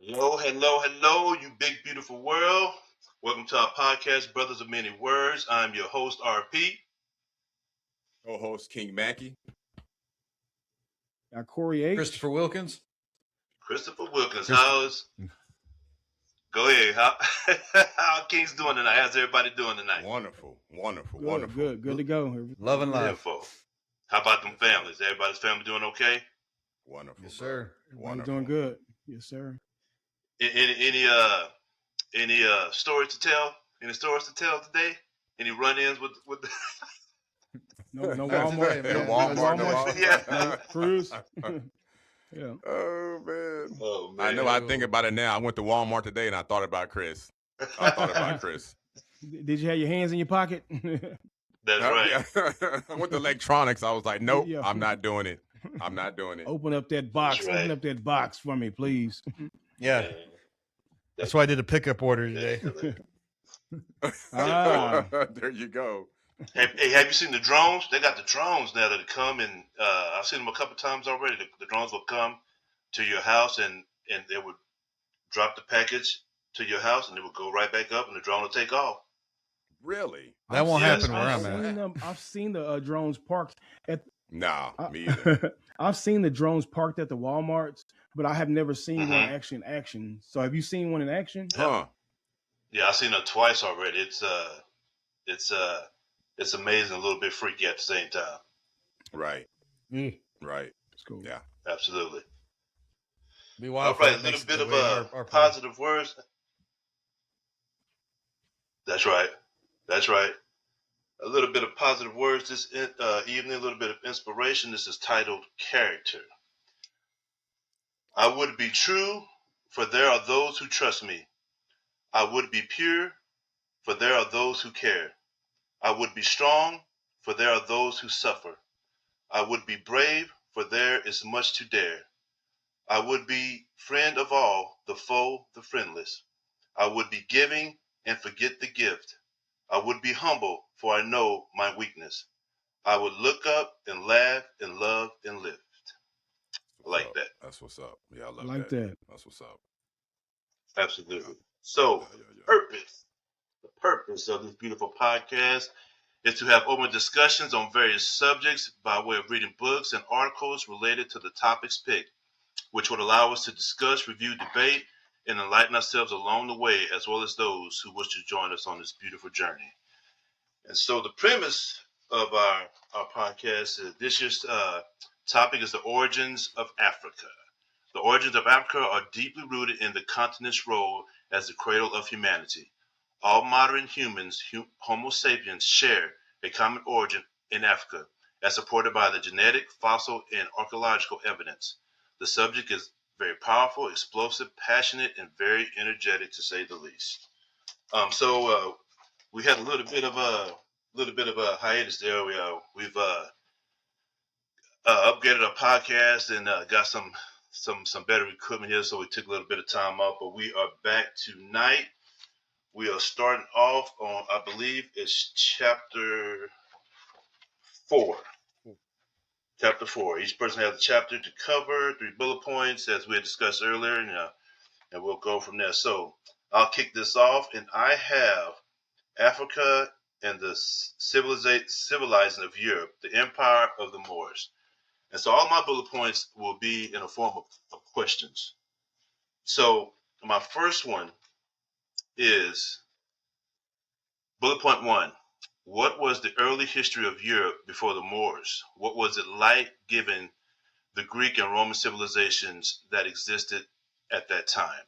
Hello, hello, hello, you big beautiful world. Welcome to our podcast, Brothers of Many Words. I'm your host, RP. Co-host King Mackey. Corey H. Christopher Wilkins. Christopher Wilkins. Go ahead. How King's doing tonight? How's everybody doing tonight? Wonderful. Good to go. Love and life. Beautiful. How about them families? Everybody's family doing okay? Wonderful. Yes, sir. Everybody doing good. Yes, sir. Any stories to tell? Any stories to tell today? Any run-ins with the No Walmart. Walmart. Yeah. Cruise. Yeah. Oh man. Oh man. I know. I think about it now. I went to Walmart today and I thought about Chris. Did you have your hands in your pocket? That's right. I went to electronics. I was like, nope, Yeah. I'm not doing it. Open up that box. That's right. Open up that box for me, please. Yeah. That's why I did a pickup order today. There you go. Hey, have you seen the drones? They got the drones now that come and I've seen them a couple times already. The drones will come to your house and they would drop the package to your house and it would go right back up and the drone will take off. Really? That won't happen where I'm at. I've seen the drones parked at. No, me either. I've seen the drones parked at the Walmarts, but I have never seen one Mhm. actually in action. So have you seen one in action? Huh? Yeah, I've seen it twice already. It's amazing, a little bit freaky at the same time. Right. Right. It's cool. Yeah. Absolutely. Be All wild. right, a little bit of our positive words. That's right. A little bit of positive words this evening, a little bit of inspiration. This is titled Character. I would be true, for there are those who trust me. I would be pure, for there are those who care. I would be strong, for there are those who suffer. I would be brave, for there is much to dare. I would be friend of all, the foe, the friendless. I would be giving and forget the gift. I would be humble, for I know my weakness. I would look up and laugh and love and lift. I like that. That's what's up. Yeah, I love Like that. that. That's what's up. Absolutely. So, Yeah. the purpose of this beautiful podcast is to have open discussions on various subjects by way of reading books and articles related to the topics picked, which would allow us to discuss, review, debate, and enlighten ourselves along the way, as well as those who wish to join us on this beautiful journey. And so the premise of our podcast is this year's topic is the origins of Africa. The origins of Africa are deeply rooted in the continent's role as the cradle of humanity. All modern humans, Homo sapiens, share a common origin in Africa, as supported by the genetic, fossil, and archaeological evidence. The subject is very powerful, explosive, passionate, and very energetic, to say the least. So we had a little bit of a hiatus there. We've upgraded our podcast and got some better equipment here, so we took a little bit of time off. But we are back tonight. We are starting off on, I believe, it's chapter 4. Chapter 4. Each person has a chapter to cover, 3 bullet points, as we had discussed earlier, and we'll go from there. So I'll kick this off, and I have Africa and the civilizing of Europe, the empire of the Moors. And so all my bullet points will be in a form of questions. So my first one is bullet point 1. What was the early history of Europe before the Moors? What was it like given the Greek and Roman civilizations that existed at that time?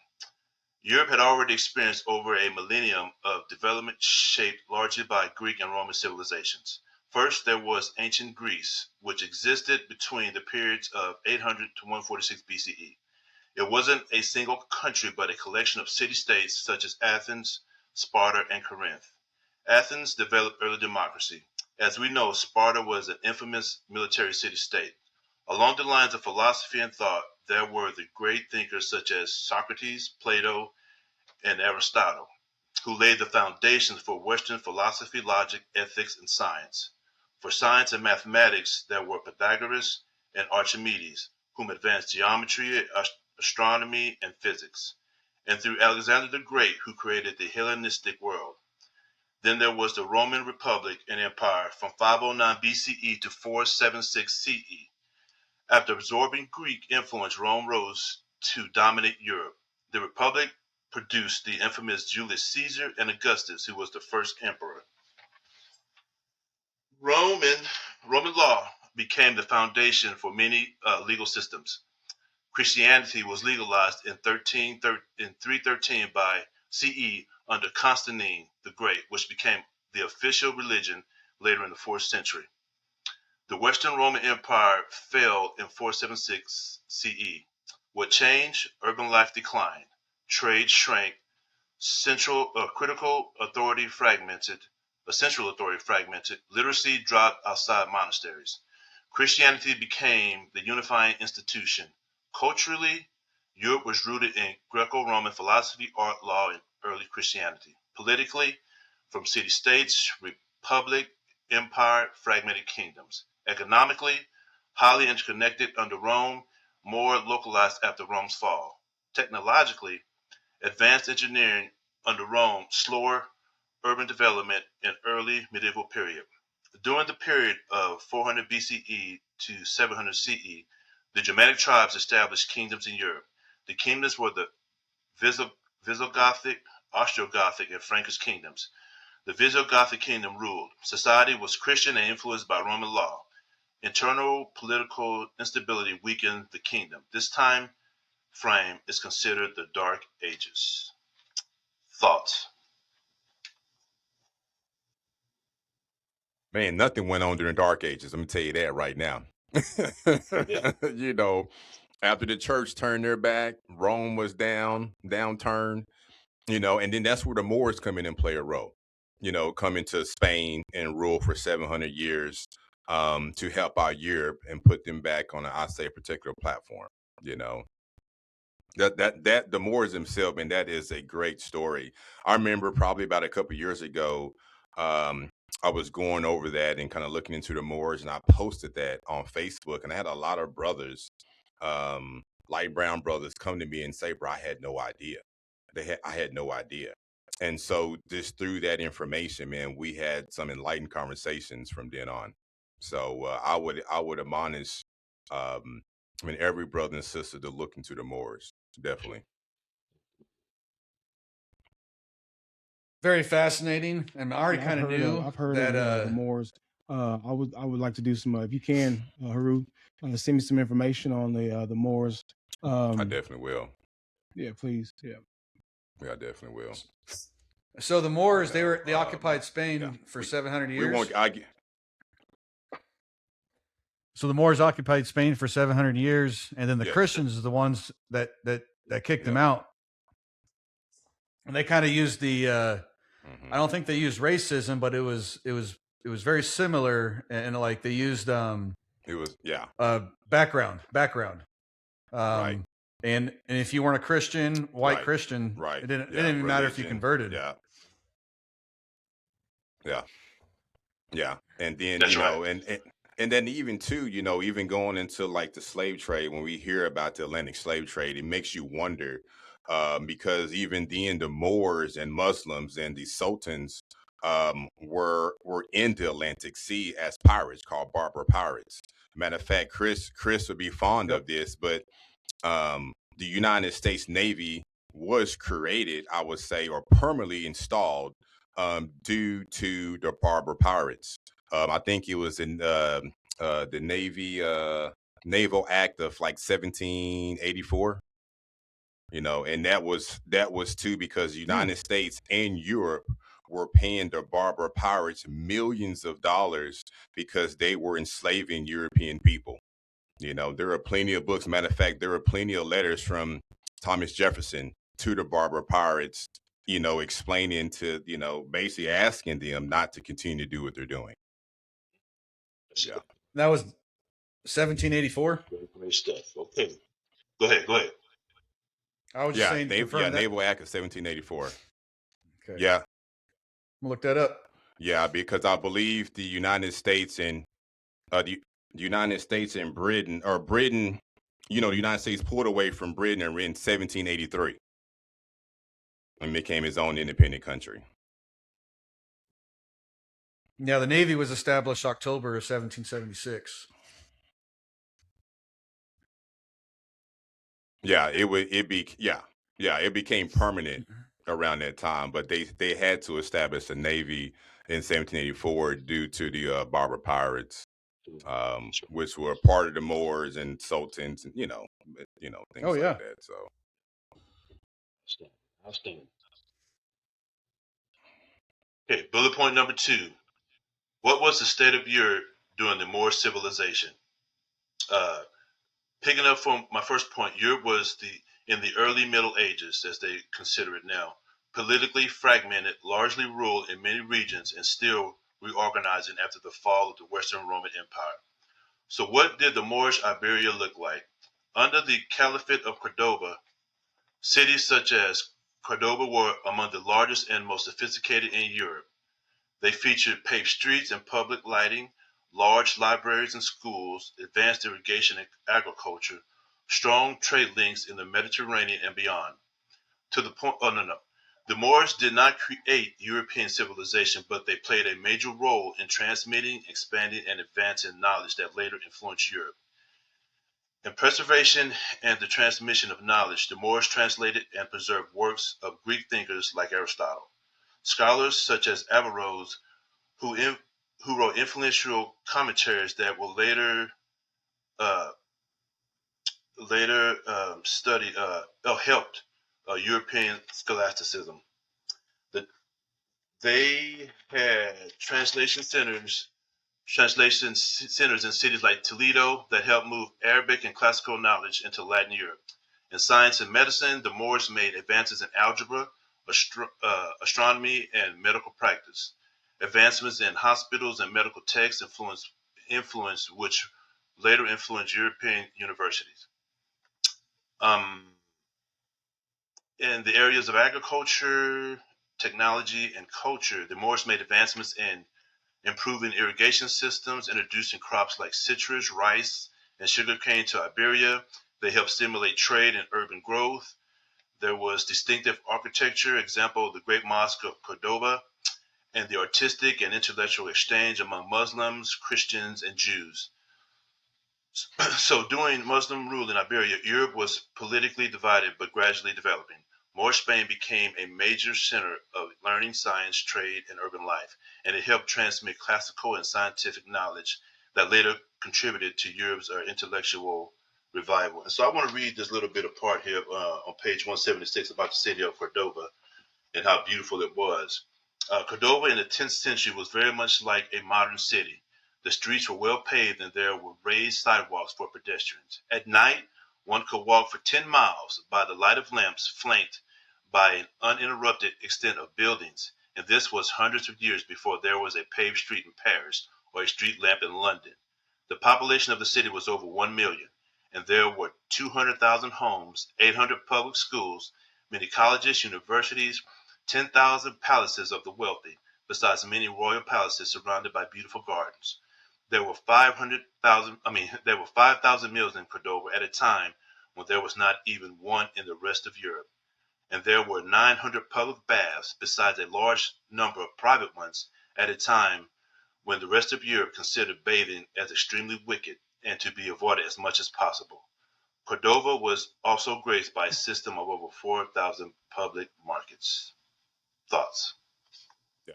Europe had already experienced over a millennium of development shaped largely by Greek and Roman civilizations. First, there was ancient Greece, which existed between the periods of 800 to 146 BCE. It wasn't a single country, but a collection of city-states such as Athens, Sparta, and Corinth. Athens developed early democracy. As we know, Sparta was an infamous military city-state. Along the lines of philosophy and thought, there were the great thinkers such as Socrates, Plato, and Aristotle, who laid the foundations for Western philosophy, logic, ethics, and science. For science and mathematics, there were Pythagoras and Archimedes, whom advanced geometry, astronomy, and physics. and through Alexander the Great, who created the Hellenistic world. Then there was the Roman Republic and Empire from 509 BCE to 476 CE. After absorbing Greek influence, Rome rose to dominate Europe. The Republic produced the infamous Julius Caesar and Augustus, who was the first emperor. Roman law became the foundation for many legal systems. Christianity was legalized in 313 by CE under Constantine the Great, which became the official religion later in the 4th century. The Western Roman Empire fell in 476 CE. What changed? Urban life declined, trade shrank, central authority fragmented, literacy dropped outside monasteries. Christianity became the unifying institution. Culturally, Europe was rooted in Greco-Roman philosophy, art, law, and early Christianity. Politically, from city-states, republic, empire, fragmented kingdoms. Economically, highly interconnected under Rome, more localized after Rome's fall. Technologically, advanced engineering under Rome, slower urban development in early medieval period. During the period of 400 BCE to 700 CE, the Germanic tribes established kingdoms in Europe. The kingdoms were the Visigothic, Ostrogothic, and Frankish kingdoms. The Visigothic kingdom ruled. Society was Christian and influenced by Roman law. Internal political instability weakened the kingdom. This time frame is considered the Dark Ages. Thoughts? Man, nothing went on during Dark Ages. Let me tell you that right now. Yeah. You know, after the church turned their back, Rome was downturned, and then that's where the Moors come in and play a role. Come into Spain and rule for 700 years to help out Europe and put them back on, I say, a particular platform. You know, that the Moors themselves, and that is a great story. I remember probably about a couple of years ago, I was going over that and kind of looking into the Moors, and I posted that on Facebook, and I had a lot of brothers, light brown brothers, come to me and say, "Bro, I had no idea." I had no idea. And so just through that information, man, we had some enlightened conversations from then on. So I would admonish, every brother and sister to look into the Moors. Definitely. Very fascinating, and I already Yeah, kind of knew I've heard that. of the Moors. I would like to do some, if you can, Haru, send me some information on the Moors. I definitely will. Yeah, please. Yeah. Yeah, I definitely will. So the Moors, they occupied Spain for 700 years. We won't. So the Moors occupied Spain for 700 years, and then the Yes. Christians are the ones that kicked them out. And they kind of used the. I don't think they used racism, but it was very similar, and like they used It was background. Right. And if you weren't a Christian, white Right. Christian, Right. it didn't even matter if you converted. Yeah. And then That's right. and then even too, even going into like the slave trade, when we hear about the Atlantic slave trade, it makes you wonder, because even then the Moors and Muslims and the sultans were in the Atlantic Sea as pirates, called Barber pirates. Matter of fact, Chris would be fond of this, but the United States Navy was created, I would say, or permanently installed due to the Barber pirates. I think it was in the Navy Naval Act of like 1784. And that was too because the United States and Europe were paying the Barber pirates millions of dollars because they were enslaving European people. There are plenty of books. Matter of fact, there are plenty of letters from Thomas Jefferson to the Barber pirates, explaining to, basically asking them not to continue to do what they're doing. Yeah. That was 1784. Great stuff. Okay. Go ahead. I was just saying. Naval Act of 1784. Okay. Yeah. I'm gonna look that up. Yeah, because I believe the United States and the United States and Britain, the United States pulled away from Britain in 1783. and became his own independent country. Yeah, the Navy was established October of 1776. Yeah, it became permanent around that time, but they had to establish a navy in 1784 due to the Berber pirates, which were part of the Moors and Sultans, and Oh things like yeah. that. So Outstanding. Okay, bullet point number 2. What was the state of Europe during the Moorish civilization? Uh, Picking up from my first point, Europe was in the early Middle Ages, as they consider it now, politically fragmented, largely ruled in many regions, and still reorganizing after the fall of the Western Roman Empire. So, what did the Moorish Iberia look like? Under the Caliphate of Cordoba, cities such as Cordoba were among the largest and most sophisticated in Europe. They featured paved streets and public lighting, large libraries and schools, advanced irrigation and agriculture, strong trade links in the Mediterranean and beyond. To the point, oh no, no. The Moors did not create European civilization, but they played a major role in transmitting, expanding, and advancing knowledge that later influenced Europe. In preservation and the transmission of knowledge, the Moors translated and preserved works of Greek thinkers like Aristotle. Scholars such as Averroes who in, who wrote influential commentaries that will uh, later studied helped European scholasticism. The, they had translation centers in cities like Toledo that helped move Arabic and classical knowledge into Latin Europe. In science and medicine, the Moors made advances in algebra, astronomy, and medical practice. Advancements in hospitals and medical texts influenced which later influenced European universities. Um, in the areas of agriculture, technology, and culture, the Moors made advancements in improving irrigation systems, introducing crops like citrus, rice, and sugarcane to Iberia. They helped stimulate trade and urban growth. There was distinctive architecture, example, the Great Mosque of Cordoba, and the artistic and intellectual exchange among Muslims, Christians, and Jews. So during Muslim rule in Iberia, Europe was politically divided but gradually developing. More Spain became a major center of learning, science, trade, and urban life, and it helped transmit classical and scientific knowledge that later contributed to Europe's intellectual revival. And so I want to read this little bit of part here on page 176 about the city of Cordoba and how beautiful it was. Cordoba in the 10th century was very much like a modern city. The streets were well paved and there were raised sidewalks for pedestrians. At night, one could walk for 10 miles by the light of lamps flanked by an uninterrupted extent of buildings. And this was hundreds of years before there was a paved street in Paris or a street lamp in London. The population of the city was over 1 million, and there were 200,000 homes, 800 public schools, many colleges, universities, 10,000 palaces of the wealthy, besides many royal palaces surrounded by beautiful gardens. There were 5,000 mills in Cordoba at a time when there was not even one in the rest of Europe. And there were 900 public baths, besides a large number of private ones, at a time when the rest of Europe considered bathing as extremely wicked and to be avoided as much as possible. Cordova was also graced by a system of over 4,000 public markets. Thoughts? yeah,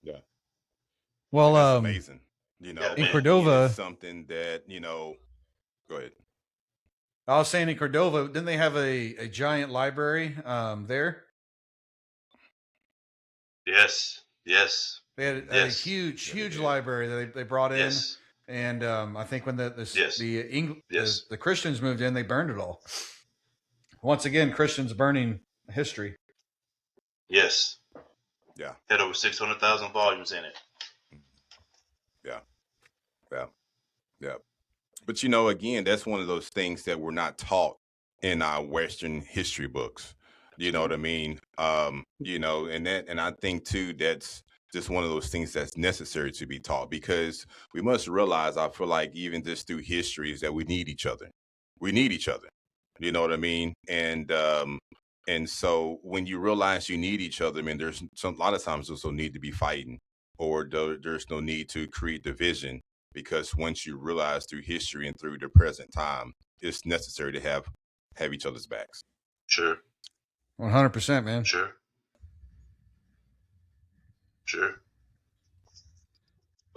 yeah, Well, and that's amazing. Yeah, in man. Again, it's Cordova, something that Go ahead. I was saying in Cordova, didn't they have a giant library there? Yes, yes, They had a yes, huge library that they brought in, yes, and I think when yes, yes, the Christians moved in, they burned it all. Once again, Christians burning history. yes. Yeah, Had over 600,000 volumes in it. yeah, yeah, yeah. But again, that's one of those things that we're not taught in our Western history books. You know what I mean? And I think too that's just one of those things that's necessary to be taught, because we must realize, I feel like even just through history, is that we need each other. We need each other. You know what I mean? And And so when you realize you need each other, I mean, there's a lot of times there's no need to be fighting, or there's no need to create division, because once you realize through history and through the present time, it's necessary to have each other's backs. Sure. 100%, man. Sure.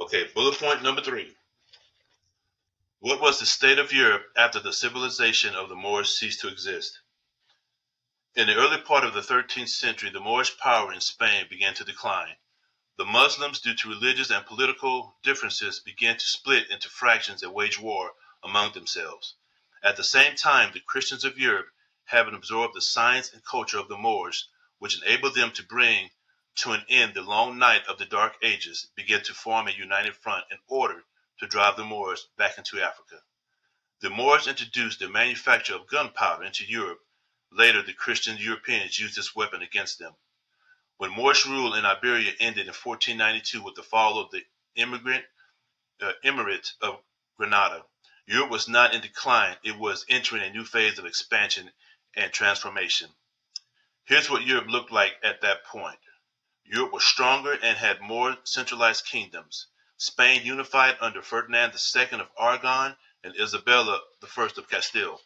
Okay, bullet point number 3. What was the state of Europe after the civilization of the Moors ceased to exist? In the early part of the 13th century, the Moorish power in Spain began to decline. The Muslims, due to religious and political differences, began to split into fractions and wage war among themselves. At the same time, the Christians of Europe, having absorbed the science and culture of the Moors, which enabled them to bring to an end the long night of the Dark Ages, began to form a united front in order to drive the Moors back into Africa. The Moors introduced the manufacture of gunpowder into Europe. Later, the Christian Europeans used this weapon against them. When Moorish rule in Iberia ended in 1492 with the fall of the Emirate of Granada, Europe was not in decline, it was entering a new phase of expansion and transformation. Here's what Europe looked like at that point. Europe was stronger and had more centralized kingdoms. Spain unified under Ferdinand II of Aragon and Isabella I of Castile.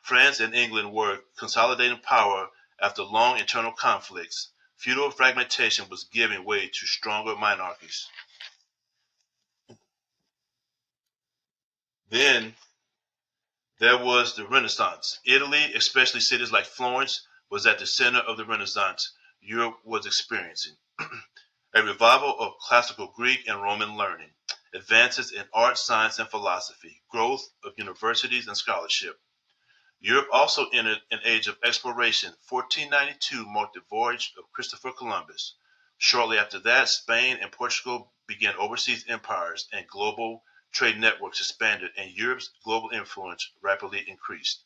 France and England were consolidating power after long internal conflicts. Feudal fragmentation was giving way to stronger monarchies. Then there was the Renaissance. Italy, especially cities like Florence, was at the center of the Renaissance Europe was experiencing. A revival of classical Greek and Roman learning, advances in art, science, and philosophy, growth of universities and scholarship. Europe also entered an age of exploration. 1492 marked the voyage of Christopher Columbus. Shortly after that, Spain and Portugal began overseas empires, and global trade networks expanded, and Europe's global influence rapidly increased.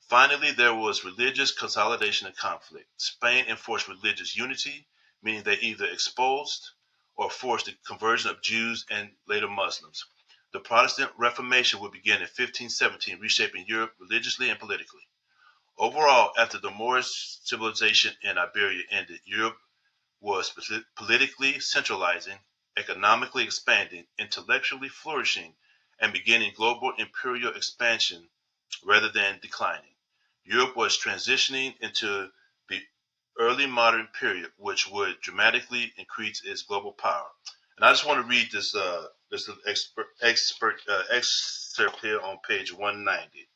Finally, there was religious consolidation and conflict. Spain enforced religious unity, meaning they either exposed or forced the conversion of Jews and later Muslims. The Protestant Reformation would begin in 1517, reshaping Europe religiously and politically. Overall, after the Moorish civilization in Iberia ended, Europe was politically centralizing, economically expanding, intellectually flourishing, and beginning global imperial expansion rather than declining. Europe was transitioning into the early modern period, which would dramatically increase its global power. And I just want to read this excerpt here on page 190.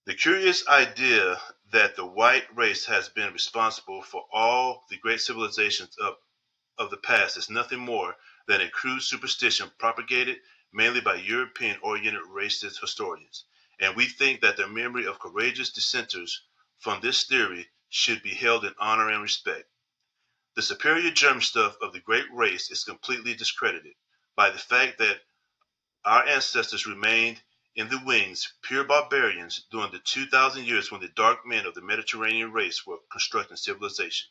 The curious idea that the white race has been responsible for all the great civilizations of the past is nothing more than a crude superstition propagated mainly by European-oriented racist historians. And we think that the memory of courageous dissenters from this theory should be held in honor and respect. The superior germ stuff of the great race is completely discredited by the fact that our ancestors remained in the wings, pure barbarians, during the 2,000 years when the dark men of the Mediterranean race were constructing civilization,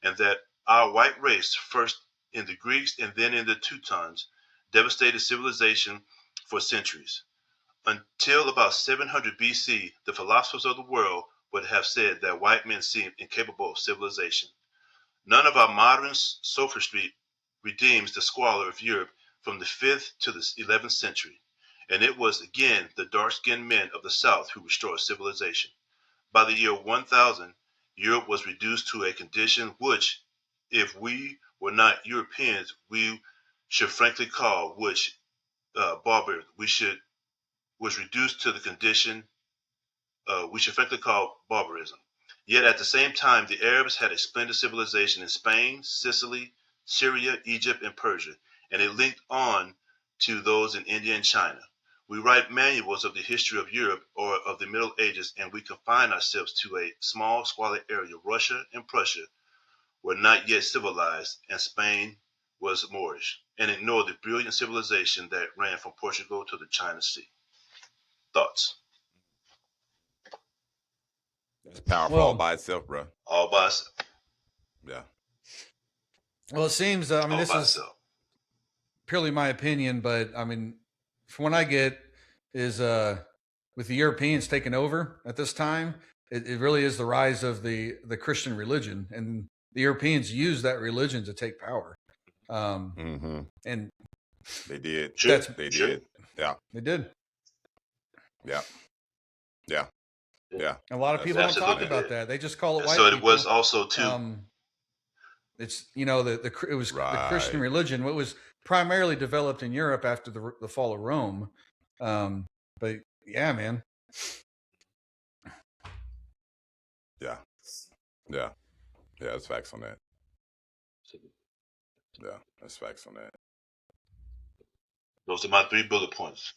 and that our white race, first in the Greeks and then in the Teutons, devastated civilization for centuries. Until about 700 BC, the philosophers of the world would have said that white men seemed incapable of civilization. None of our modern sophistry redeems the squalor of Europe from the 5th to the 11th century, and it was again the dark-skinned men of the South who restored civilization. By the year 1000, Europe was reduced to a condition which, if we were not Europeans, we should frankly call barbarism. Was reduced to the condition we should frankly call barbarism. Yet at the same time, the Arabs had a splendid civilization in Spain, Sicily, Syria, Egypt, and Persia, and it linked on to those in India and China. We write manuals of the history of Europe or of the Middle Ages, and we confine ourselves to a small, squalid area. Russia and Prussia were not yet civilized, and Spain was Moorish, and ignore the brilliant civilization that ran from Portugal to the China Sea. Thoughts? That's powerful all by itself, bro. All by itself. Yeah. Well, it seems, this is purely my opinion, but from what I get is with the Europeans taking over at this time, it really is the rise of the Christian religion, and the Europeans used that religion to take power. And they did. Sure. They Sure. did. Yeah. they did. Yeah. Yeah. Yeah. A lot of That's people right. don't talk Absolutely about did. that. They just call it And white so it people. was also too. It's it was the Christian Right. religion. What was primarily developed in Europe after the fall of Rome. But yeah, man. Yeah. Yeah. Yeah. That's facts on that. Yeah. That's facts on that. Those are my 3 bullet points.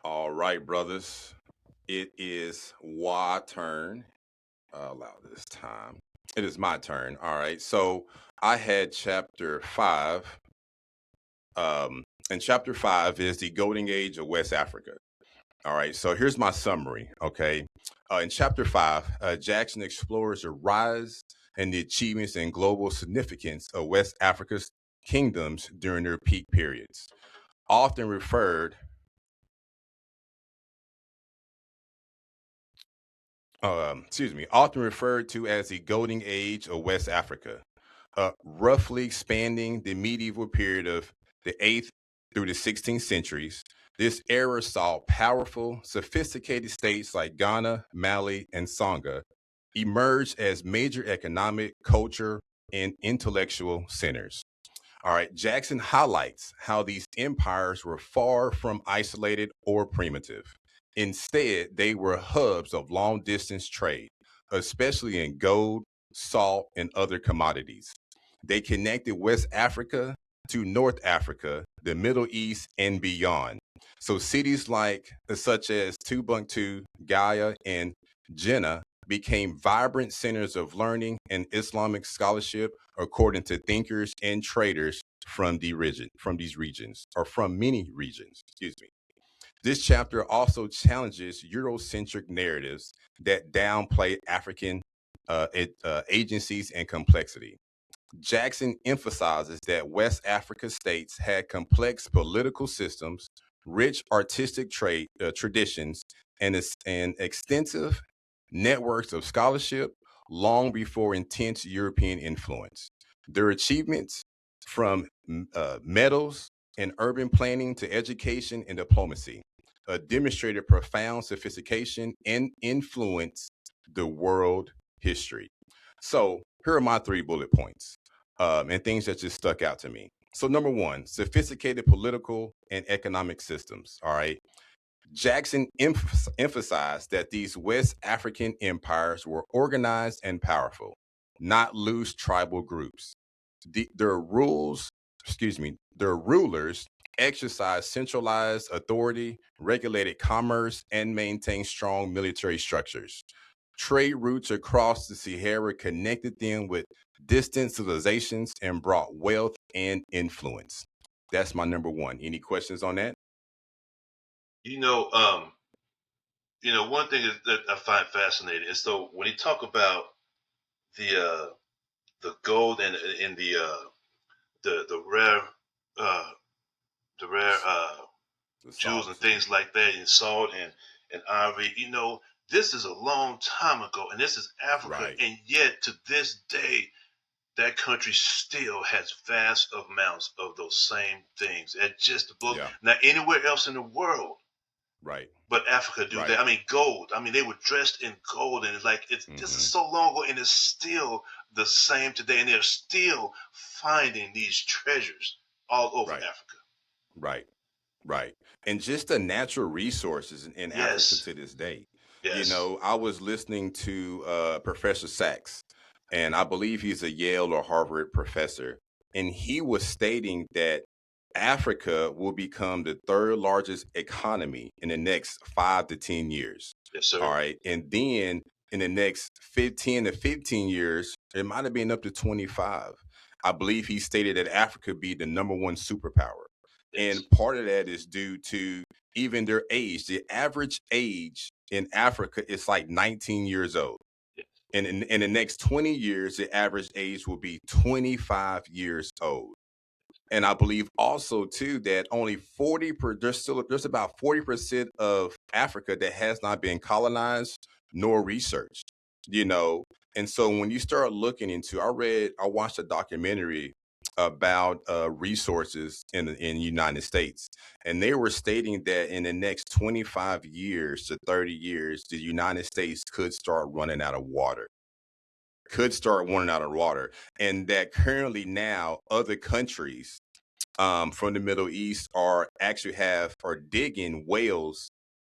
All right, brothers. It is my turn. Allow this time. It is my turn. All right. So I had chapter 5. And chapter 5 is the golden age of West Africa. All right. So here's my summary. Okay. In chapter 5, Jackson explores the rise and the achievements and global significance of West Africa's kingdoms during their peak periods, often referred often referred to as the Golden Age of West Africa, roughly spanning the medieval period of the 8th through the 16th centuries. This era saw powerful, sophisticated states like Ghana, Mali, and Songa emerge as major economic, culture, and intellectual centers. All right, Jackson highlights how these empires were far from isolated or primitive. Instead, they were hubs of long distance trade, especially in gold, salt, and other commodities. They connected West Africa to North Africa, the Middle East, and beyond. So cities such as Timbuktu, Gaia, and Jannah became vibrant centers of learning and Islamic scholarship, according to thinkers and traders from these regions, or from many regions. Excuse me. This chapter also challenges Eurocentric narratives that downplay African agencies and complexity. Jackson emphasizes that West Africa states had complex political systems, rich artistic traditions, and extensive networks of scholarship long before intense European influence. Their achievements, from medals and urban planning to education and diplomacy, demonstrated profound sophistication and influence the world history. So here are my 3 bullet points, and things that just stuck out to me. So number 1, sophisticated political and economic systems. All right. Jackson emphasized that these West African empires were organized and powerful, not loose tribal groups. Their rulers exercised centralized authority, regulated commerce, and maintained strong military structures. Trade routes across the Sahara connected them with distant civilizations and brought wealth and influence. That's my number 1. Any questions on that? One thing that I find fascinating is, so when you talk about the gold and the rare uh, the rare jewels and things like that, and salt and ivory, this is a long time ago, and this is Africa, Right. and yet to this day, that country still has vast amounts of those same things. At just the book, Yeah. not anywhere else in the world. Right. But Africa do Right. that. I mean, gold. I mean, they were dressed in gold, and this is so long ago, and it's still the same today, and they're still finding these treasures all over Right. Africa. Right. Right. And just the natural resources in Yes. Africa to this day. Yes. I was listening to Professor Sachs, and I believe he's a Yale or Harvard professor, and he was stating that Africa will become the 3rd largest economy in the next 5 to 10 years. Yes, sir. All right. And then in the next 15 to 15 years, it might have been up to 25. I believe he stated that Africa be the number 1 superpower. Yes. And part of that is due to even their age. The average age in Africa is like 19 years old. Yes. And in the next 20 years, the average age will be 25 years old. And I believe also too that only there's about 40% of Africa that has not been colonized nor researched, you know. And so when you start looking into, I watched a documentary about resources in the United States, and they were stating that in the next 25 years to 30 years, the United States could start running out of water. And that currently now other countries from the Middle East are digging wells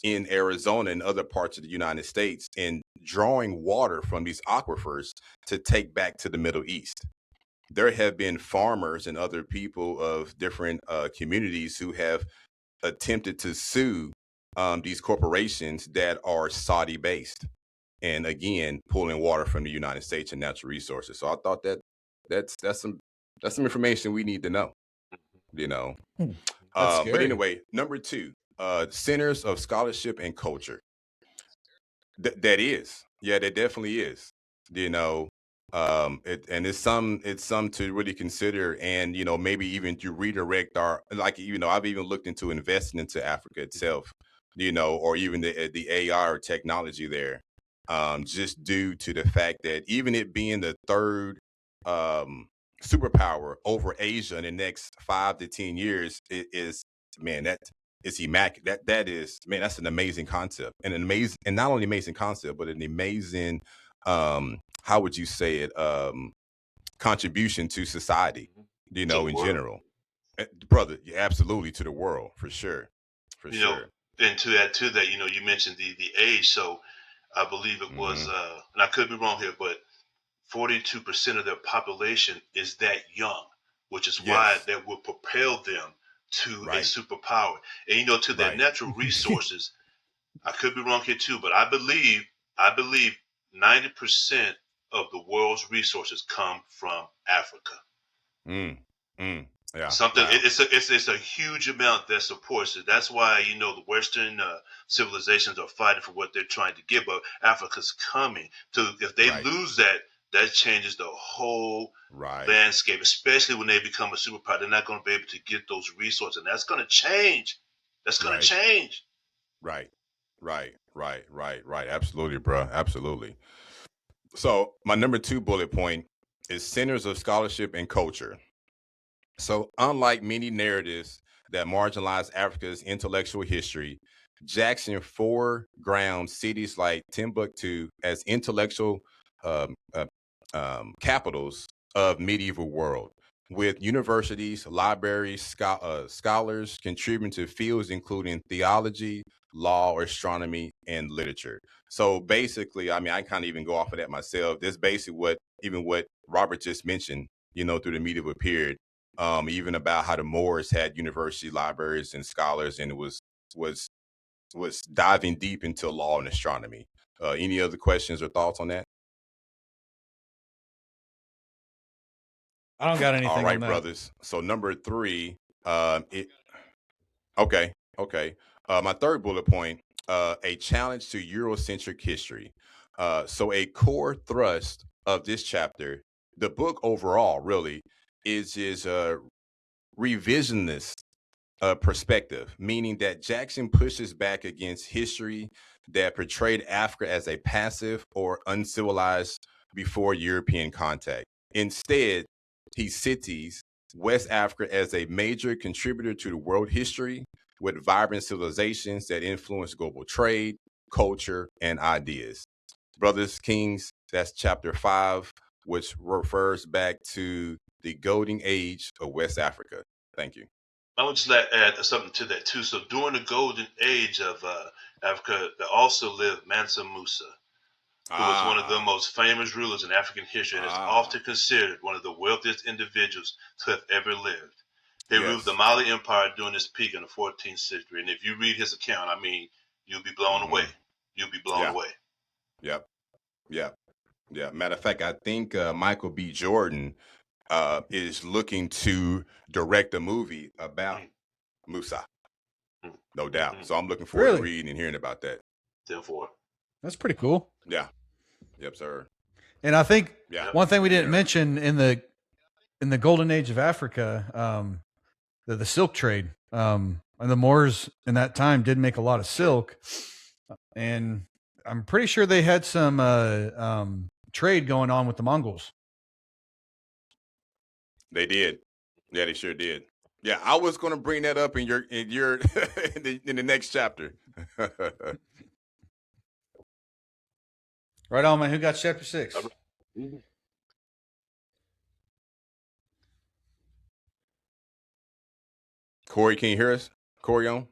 in Arizona and other parts of the United States and drawing water from these aquifers to take back to the Middle East. There have been farmers and other people of different communities who have attempted to sue these corporations that are Saudi based, and again pulling water from the United States and natural resources. So I thought that's some information we need to know, you know. That's But scary. anyway, number 2, centers of scholarship and culture. That is, yeah, that definitely is. You know, it's some to really consider, and you know, maybe even to redirect our, like, you know, I've even looked into investing into Africa itself, you know, or even the AI or technology there, just due to the fact that even it being the third um superpower over Asia in the next 5 to 10 years, it is, man, that is immaculate. That is, man, that's an amazing concept, and an amazing, and not only amazing concept, but an amazing, how would you say it, contribution to society, you To know, the in world. general. Brother, yeah, absolutely, to the world, for sure, for You know, sure. and to that, you know, you mentioned the age. So I believe it was, Hmm. and I could be wrong here, but 42% of their population is that young, which is why Yes. that will propel them to a Right. superpower. And you know, to their Right. natural resources, I could be wrong here too, but I believe 90% of the world's resources come from Africa. Mm. Mm. Yeah. Something Wow. it's a huge amount that supports it. That's why, you know, the Western civilizations are fighting for what they're trying to get, but Africa's coming. So if they Right. lose that, that changes the whole Right. landscape, especially when they become a superpower. They're not going to be able to get those resources, and that's going to change. That's going to Right. change. Right. Right. Right. Right. Right. Absolutely, bro. Absolutely. So my number 2 bullet point is centers of scholarship and culture. So, unlike many narratives that marginalize Africa's intellectual history, Jackson foregrounds cities like Timbuktu as intellectual um, uh, capitals of medieval world, with universities, libraries, scholars contributing to fields including theology, law, astronomy, and literature. So basically, I mean, I kind of even go off of that myself. That's basically what Robert just mentioned, you know, through the medieval period, even about how the Moors had university libraries and scholars, and it was was diving deep into law and astronomy. Any other questions or thoughts on that? I don't got All anything on right, that. brothers. So number 3, it okay, okay. My third bullet point, a challenge to Eurocentric history. So a core thrust of this chapter, the book overall, really is revisionist perspective, meaning that Jackson pushes back against history that portrayed Africa as a passive or uncivilized before European contact. Instead, he cites West Africa as a major contributor to the world history with vibrant civilizations that influence global trade, culture, and ideas. Brothers Kings, that's chapter 5, which refers back to the golden age of West Africa. Thank you. I would just like to add something to that too. So during the golden age of Africa, there also lived Mansa Musa, who was one of the Ah, most famous rulers in African history and is ah, often considered one of the wealthiest individuals to have ever lived. He ruled the yes. Mali Empire during his peak in the 14th century, and if you read his account, I mean, you'll be blown away. Hmm. You'll be blown Yeah, away. yep, yep, yeah. Matter of fact, I think Michael B. Jordan is looking to direct a movie about Mm, Musa, mm, no mm, doubt. mm. So I'm looking forward to Really? reading and hearing about that. 10-4. That's pretty cool. Yeah, yep, sir. And I think Yeah, Yep. one thing we didn't yeah. mention in the golden age of Africa, the silk trade, and the Moors in that time did make a lot of silk, and I'm pretty sure they had some trade going on with the Mongols. They did. Yeah, they sure did. Yeah, I was going to bring that up in your in the next chapter. Right on, man. Who got chapter 6? Corey, can you hear us? Corey on?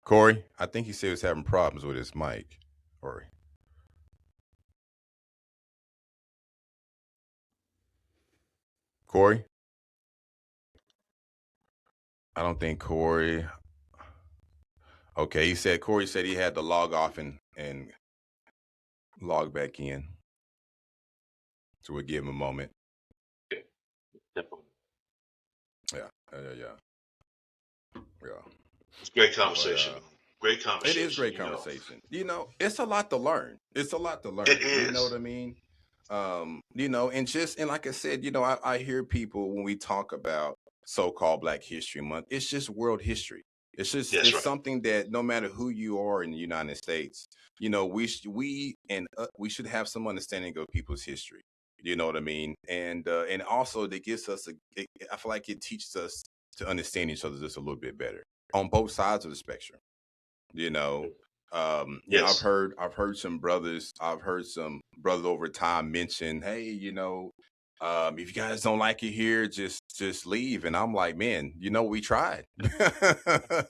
Corey, I think he said he was having problems with his mic. Corey. Corey? I don't think Corey. Okay, Corey said he had to log off and log back in. So we'll give him a moment. Yeah. It's great conversation. Great conversation. It is great conversation. It's a lot to learn. It is. You know what I mean? And like I said, I hear people when we talk about so-called Black History Month, it's just world history. It's just something that no matter who you are in the United States, we should have some understanding of people's history. You know what I mean? And also that gives us I feel like it teaches us to understand each other just a little bit better on both sides of the spectrum. I've heard some brothers over time mention, hey, if you guys don't like it here, just leave. And I'm like, man, we tried.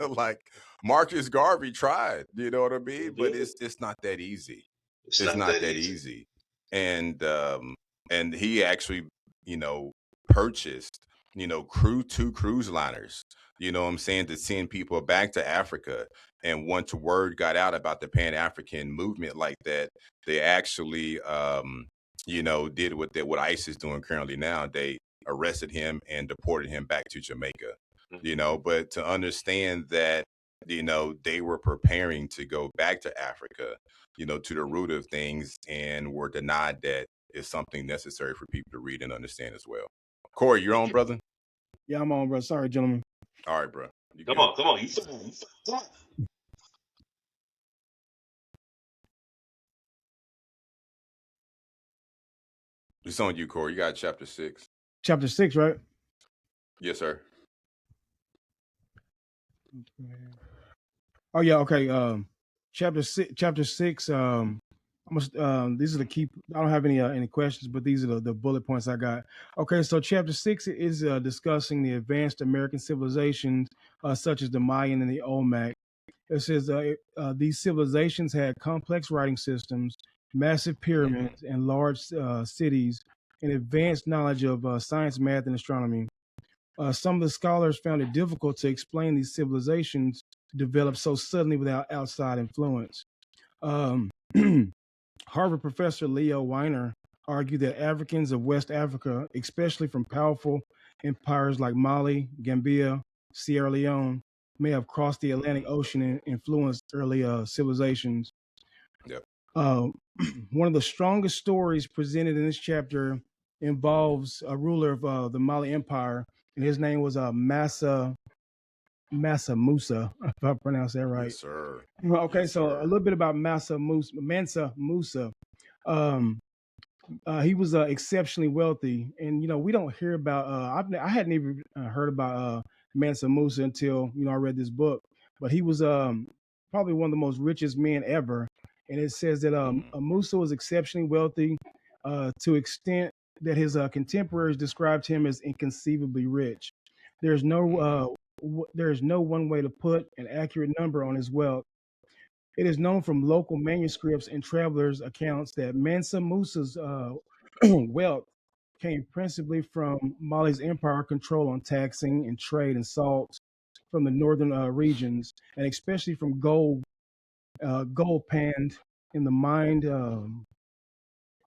Like Marcus Garvey tried, you know what I mean? But it's not that easy. It's not that easy. And he actually, purchased, two cruise liners, to send people back to Africa. And once word got out about the Pan-African movement like that, they actually, did what ICE is doing currently now. They arrested him and deported him back to Jamaica, but to understand that, they were preparing to go back to Africa, to the root of things, and were denied that is something necessary for people to read and understand as well. Corey, you're on, brother? Yeah, I'm on, bro. Sorry, gentlemen. All right, bro. Come on. You It's on you, Corey. You got chapter 6. Chapter 6, right? Yes, sir. Oh yeah, okay. Chapter 6. These are the key. I don't have any questions, but these are the bullet points I got. Okay, so chapter 6 is discussing the advanced American civilizations, such as the Mayan and the Olmec. It says these civilizations had complex writing systems, massive pyramids, and large cities, and advanced knowledge of science, math, and astronomy. Some of the scholars found it difficult to explain these civilizations developed so suddenly without outside influence. Harvard professor Leo Weiner argued that Africans of West Africa, especially from powerful empires like Mali, Gambia, Sierra Leone, may have crossed the Atlantic Ocean and influenced early civilizations. Yep. One of the strongest stories presented in this chapter involves a ruler of the Mali Empire, and his name was Mansa Musa, if I pronounce that right. Yes, sir. Okay, yes, so sir. a little bit about Mansa Musa. He was exceptionally wealthy, and we don't hear about. I hadn't even heard about Mansa Musa until I read this book. But he was probably one of the most richest men ever, and it says that Musa was exceptionally wealthy to extent that his contemporaries described him as inconceivably rich. There's no one way to put an accurate number on his wealth. It is known from local manuscripts and travelers' accounts that Mansa Musa's wealth came principally from Mali's empire control on taxing and trade and salt from the northern regions, and especially from gold panned in the mine. Hold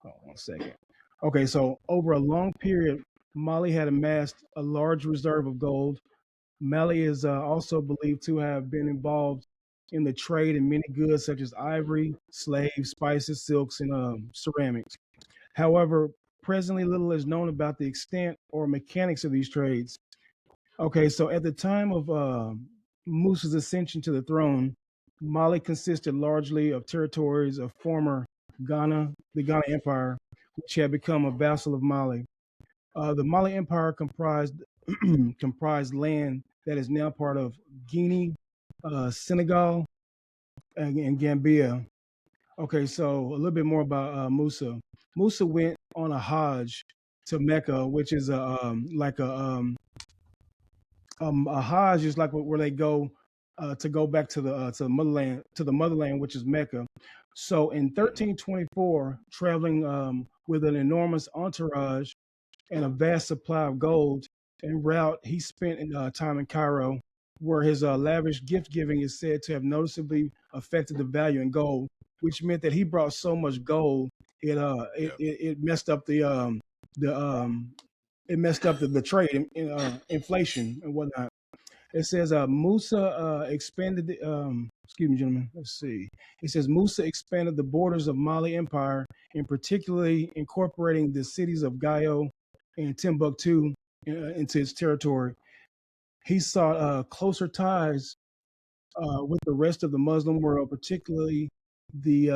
on 1 second. Okay, so over a long period, Mali had amassed a large reserve of gold. Mali is also believed to have been involved in the trade in many goods such as ivory, slaves, spices, silks, and ceramics. However, presently little is known about the extent or mechanics of these trades. Okay, so at the time of Musa's ascension to the throne, Mali consisted largely of territories of former Ghana, the Ghana Empire, which had become a vassal of Mali. The Mali Empire comprised comprised land that is now part of Guinea, Senegal, and Gambia. Okay, so a little bit more about Musa. Musa went on a Hajj to Mecca, which is a Hajj is like where they go to go back to the motherland, which is Mecca. So in Mhm. 1324, traveling with an enormous entourage and a vast supply of gold en route, he spent time in Cairo, where his lavish gift giving is said to have noticeably affected the value in gold, which meant that he brought so much gold Yep. it messed up the the trade inflation and whatnot. It says Musa expanded the excuse me, gentlemen. Let's see. It says Musa expanded the borders of Mali Empire, and particularly incorporating the cities of Gayo and Timbuktu into its territory. He sought closer ties with the rest of the Muslim world, particularly the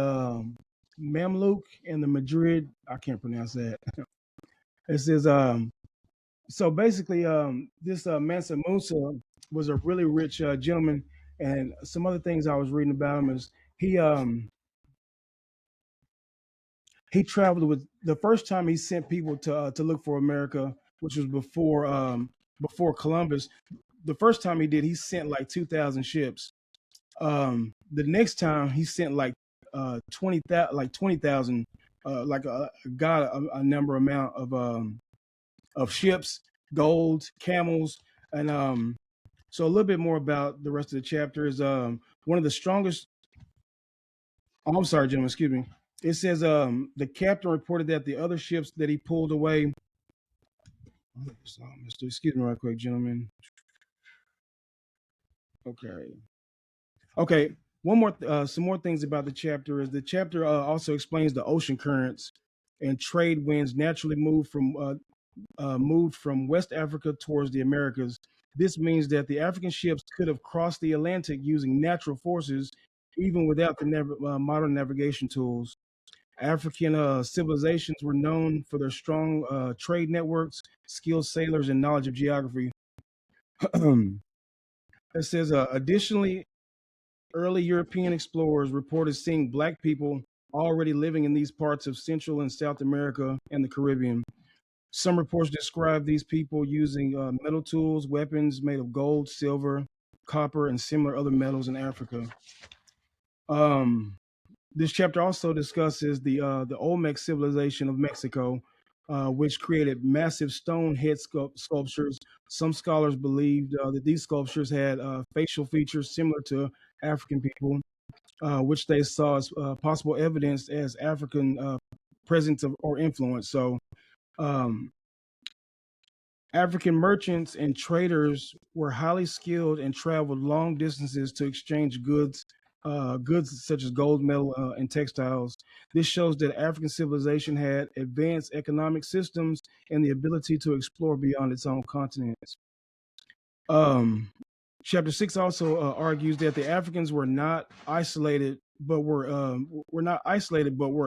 Mamluk and the Madrid. I can't pronounce that. It says so basically, this Mansa Musa was a really rich gentleman, and some other things I was reading about him is he um, he traveled with the first time he sent people to look for America, which was before Columbus. The first time he did, he sent like 2,000 ships. The next time he sent like 20,000, like got a number amount of ships, gold, camels, and so a little bit more about the rest of the chapter is one of the strongest. Oh, I'm sorry, gentlemen. Excuse me. It says the captain reported that the other ships that he pulled away. Excuse me, right quick, gentlemen. Okay. Okay. Some more things about the chapter is the chapter also explains the ocean currents and trade winds naturally moved from West Africa towards the Americas. This means that the African ships could have crossed the Atlantic using natural forces, even without the modern navigation tools. African civilizations were known for their strong trade networks, skilled sailors, and knowledge of geography. It says, additionally, early European explorers reported seeing black people already living in these parts of Central and South America and the Caribbean. Some reports describe these people using metal tools, weapons made of gold, silver, copper, and similar other metals in Africa. Um, this chapter also discusses the Olmec civilization of Mexico, which created massive stone head sculptures. Some scholars believed that these sculptures had facial features similar to African people, which they saw as possible evidence as African presence or influence. So, um, African merchants and traders were highly skilled and traveled long distances to exchange goods such as gold, metal, and textiles. This shows that African civilization had advanced economic systems and the ability to explore beyond its own continents. Um, Chapter 6 also argues that the Africans were not isolated, but were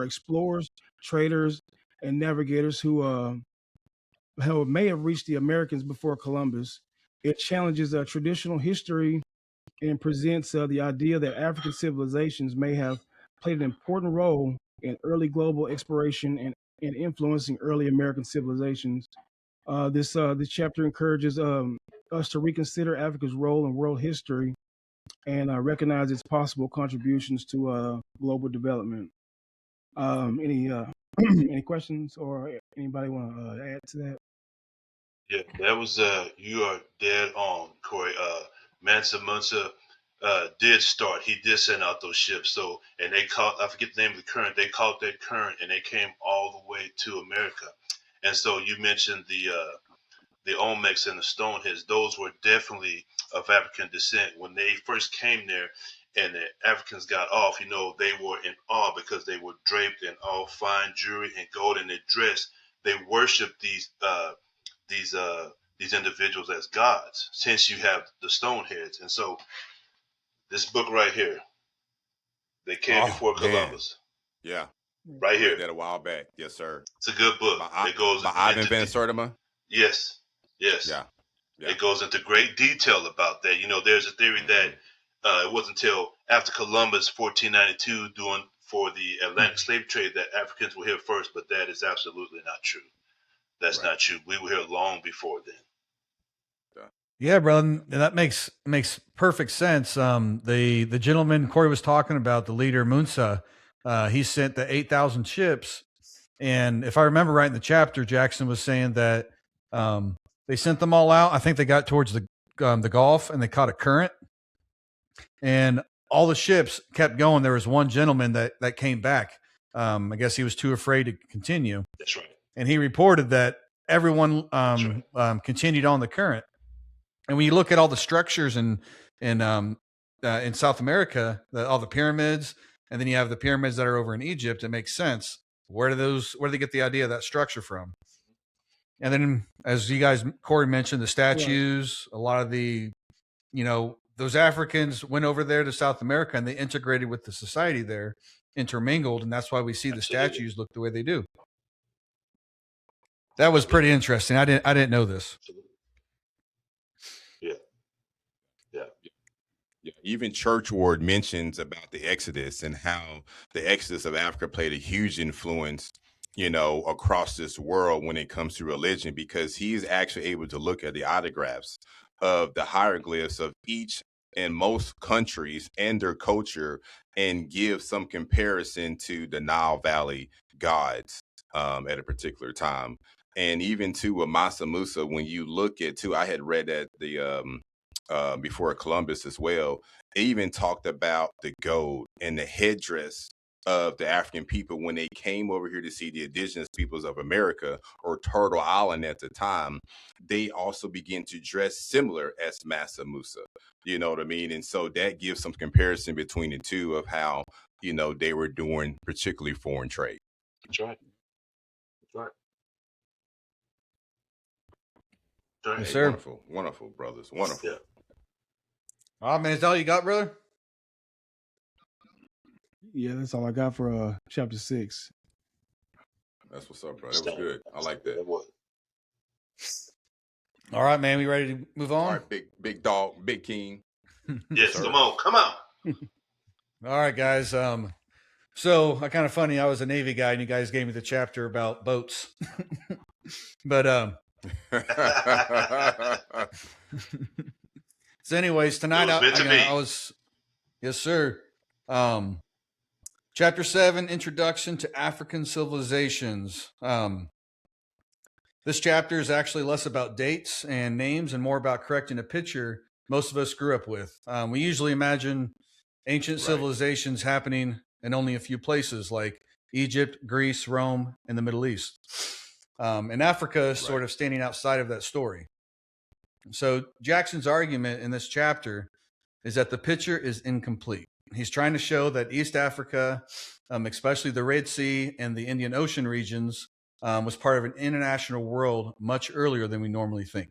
explorers, traders, and navigators who may have reached the Americans before Columbus. It challenges traditional history and presents the idea that African civilizations may have played an important role in early global exploration and influencing early American civilizations. This chapter encourages us to reconsider Africa's role in world history and recognize its possible contributions to global development. Any any questions or anybody want to add to that? Yeah, that was you are dead on, Corey. Mansa Musa did start. He did send out those ships. So and they caught I forget the name of the current. They caught that current and they came all the way to America. And so you mentioned the Olmecs and the Stoneheads. Those were definitely of African descent. When they first came there and the Africans got off, they were in awe because they were draped in all fine jewelry and gold in their dress. They worshiped these uh these individuals as gods since you have the Stoneheads. And so this book right here. They came before Man. Columbus. Yeah. Right here. Read that a while back. Yes, sir. It's a good book. It goes by Ivan into Van Sertima. yes. Yeah. It goes into great detail about that. There's a theory that it wasn't until after Columbus, 1492, doing for the Atlantic slave trade that Africans were here first, but that is absolutely not true. That's not true. We were here long before then. Yeah, bro, and that makes perfect sense. The gentleman Corey was talking about, the leader Munsa, he sent the 8,000 ships, and if I remember right in the chapter, Jackson was saying that they sent them all out. I think they got towards the Gulf and they caught a current, and all the ships kept going. There was one gentleman that came back. I guess he was too afraid to continue. That's right. And he reported that everyone continued on the current. And when you look at all the structures in South America, all the pyramids, and then you have the pyramids that are over in Egypt, it makes sense. Where do they get the idea of that structure from? And then, as you guys, Corey mentioned, the statues, a lot of the, those Africans went over there to South America and they integrated with the society there, intermingled, and that's why we see the statues look the way they do. That was pretty interesting. I didn't know this. Yeah, even Churchward mentions about the Exodus and how the Exodus of Africa played a huge influence, across this world when it comes to religion, because he's actually able to look at the autographs of the hieroglyphs of each and most countries and their culture and give some comparison to the Nile Valley gods at a particular time. And even to Mansa Musa, when you look at I had read that before Columbus as well. It even talked about the gold and the headdress of the African people when they came over here to see the indigenous peoples of America, or Turtle Island at the time. They also began to dress similar as Mansa Musa. You know what I mean? And so that gives some comparison between the two of how, they were doing particularly foreign trade. That's right. Yes, sir. Wonderful, brothers. Wonderful. Yeah. Oh, man, is that all you got, brother? Yeah, that's all I got for chapter 6. That's what's up, bro. That was good. I like that. All right, man. We ready to move on? All right, big dog, big king. Yes, come on. All right, guys. So I kind of funny. I was a Navy guy, and you guys gave me the chapter about boats. But so, anyways, tonight I was, yes, sir. Chapter 7, Introduction to African Civilizations. This chapter is actually less about dates and names and more about correcting a picture most of us grew up with. We usually imagine ancient civilizations happening in only a few places like Egypt, Greece, Rome, and the Middle East. And Africa is sort of standing outside of that story. So Jackson's argument in this chapter is that the picture is incomplete. He's trying to show that East Africa, especially the Red Sea and the Indian Ocean regions, was part of an international world much earlier than we normally think.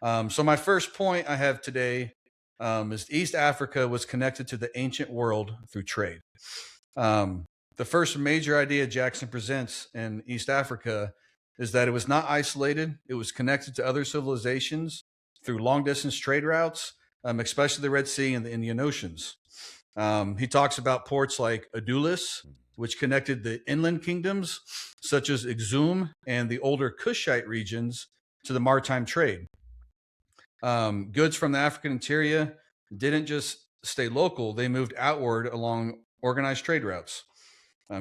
So my first point I have today is East Africa was connected to the ancient world through trade. The first major idea Jackson presents in East Africa is that it was not isolated. It was connected to other civilizations through long-distance trade routes, especially the Red Sea and the Indian Oceans. He talks about ports like Adulis, which connected the inland kingdoms, such as Exum and the older Kushite regions, to the maritime trade. Goods from the African interior didn't just stay local. They moved outward along organized trade routes.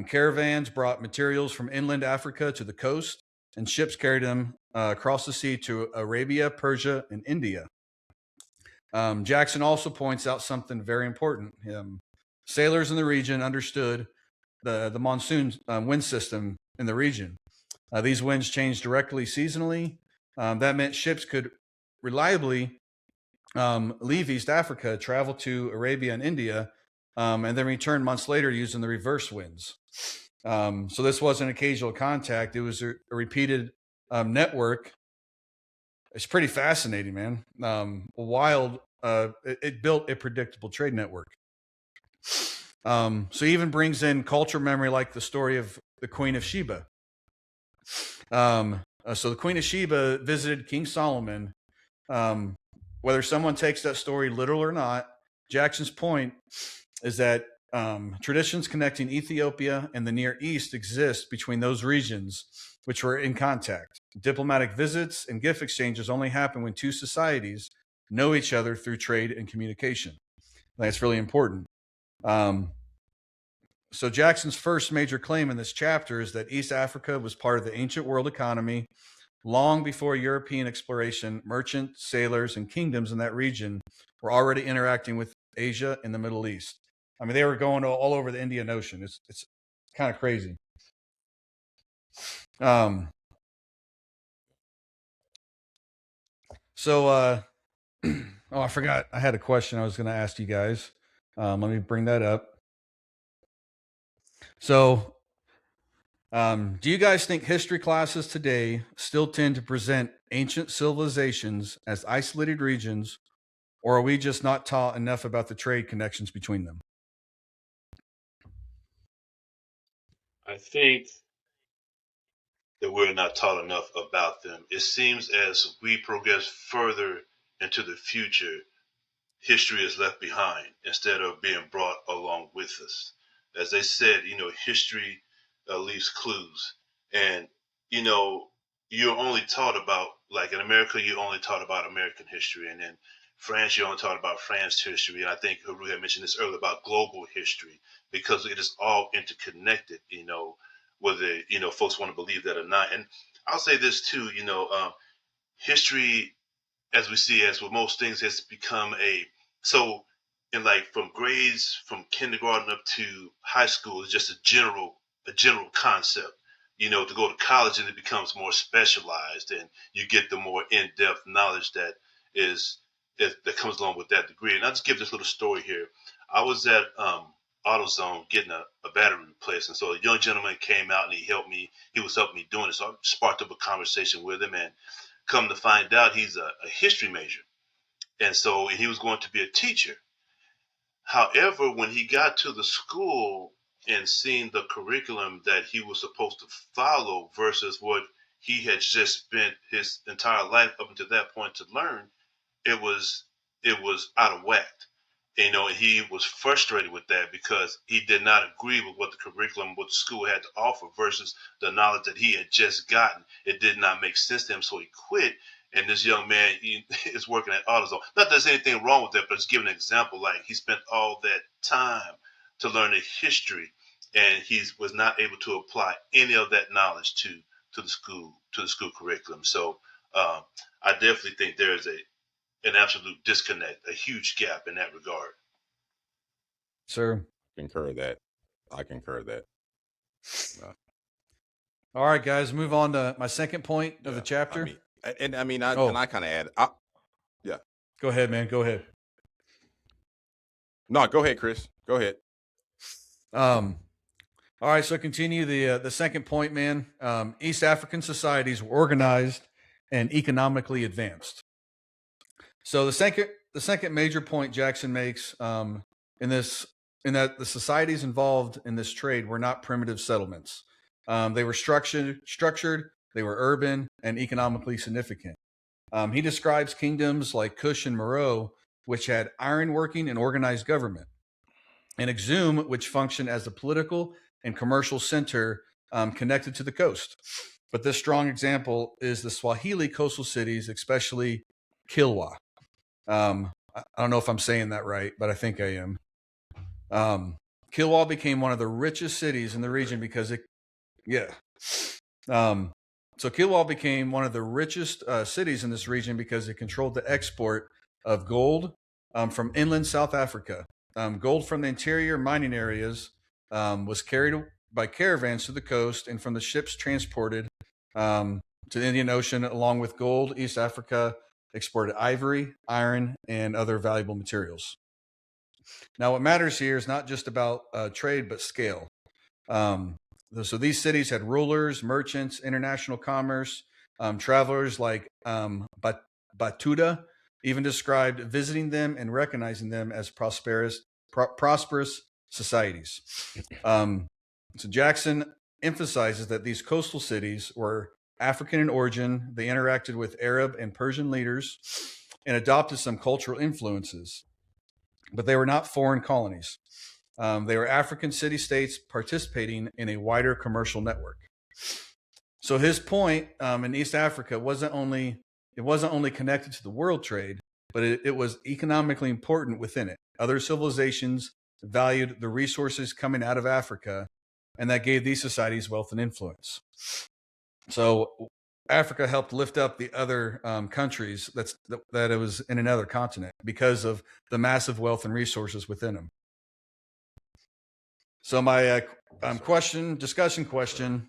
Caravans brought materials from inland Africa to the coast, and ships carried them across the sea to Arabia, Persia, and India. Jackson also points out something very important. Sailors in the region understood the monsoon wind system in the region. These winds changed directly seasonally. That meant ships could reliably leave East Africa, travel to Arabia and India, and then return months later using the reverse winds. So this wasn't occasional contact. It was a repeated network. It's pretty fascinating, man. It built a predictable trade network. So he even brings in cultural memory, like the story of the Queen of Sheba. So the Queen of Sheba visited King Solomon. Whether someone takes that story literal or not, Jackson's point is that traditions connecting Ethiopia and the Near East exist between those regions, which were in contact. Diplomatic visits and gift exchanges only happen when two societies know each other through trade and communication. That's really important. So Jackson's first major claim in this chapter is that East Africa was part of the ancient world economy long before European exploration. Merchants, sailors, and kingdoms in that region were already interacting with Asia and the Middle East. I mean, they were going all over the Indian Ocean. It's kind of crazy. Oh, I forgot. I had a question I was going to ask you guys. Let me bring that up. So, do you guys think history classes today still tend to present ancient civilizations as isolated regions, or are we just not taught enough about the trade connections between them? I think that we're not taught enough about them. It seems as we progress further into the future, history is left behind instead of being brought along with us. As they said, history leaves clues. And, you know, you're only taught about, like in America, you're only taught about American history. And in France, you're only taught about France history. And I think Haru had mentioned this earlier about global history because it is all interconnected, whether, folks want to believe that or not. And I'll say this too, history, as we see, as with most things, has become so in like from grades from kindergarten up to high school is just a general concept. To go to college and it becomes more specialized, and you get the more in-depth knowledge that comes along with that degree. And I'll just give this little story here. I was at AutoZone getting a battery replaced, and so a young gentleman came out and he helped me. He was helping me doing it, so I sparked up a conversation with him, and come to find out he's a history major, and so he was going to be a teacher. However, when he got to the school and seen the curriculum that he was supposed to follow versus what he had just spent his entire life up until that point to learn, it was out of whack. And he was frustrated with that because he did not agree with what the curriculum, what the school had to offer versus the knowledge that he had just gotten. It did not make sense to him, so he quit. And this young man, he is working at AutoZone. Not that there's anything wrong with that, but just giving an example. Like he spent all that time to learn the history, and he was not able to apply any of that knowledge to the school curriculum. So I definitely think there is an absolute disconnect, a huge gap in that regard. Sir. I concur that. All right, guys, move on to my second point of the chapter. I kind of add. Yeah. Go ahead, man. Go ahead. No, go ahead, Chris. Go ahead. All right, so continue the second point, man. East African societies were organized and economically advanced. So the second major point Jackson makes in that the societies involved in this trade were not primitive settlements. They were structured, they were urban and economically significant. He describes kingdoms like Kush and Meroe, which had ironworking and organized government, and Exum, which functioned as a political and commercial center connected to the coast. But this strong example is the Swahili coastal cities, especially Kilwa. I don't know if I'm saying that right, but I think I am. Kilwa became one of the richest cities in the region because so Kilwa became one of the richest cities in this region because it controlled the export of gold from inland South Africa. Gold from the interior mining areas was carried by caravans to the coast, and from the ships transported to the Indian Ocean. Along with gold, East Africa exported ivory, iron, and other valuable materials. Now, what matters here is not just about trade, but scale. So these cities had rulers, merchants, international commerce, travelers like Batuta even described visiting them and recognizing them as prosperous societies. So Jackson emphasizes that these coastal cities were African in origin. They interacted with Arab and Persian leaders and adopted some cultural influences, but they were not foreign colonies. They were African city-states participating in a wider commercial network. So his point in East Africa wasn't only connected to the world trade, but it was economically important within it. Other civilizations valued the resources coming out of Africa, and that gave these societies wealth and influence. So Africa helped lift up the other countries that it was in another continent because of the massive wealth and resources within them. So my discussion question,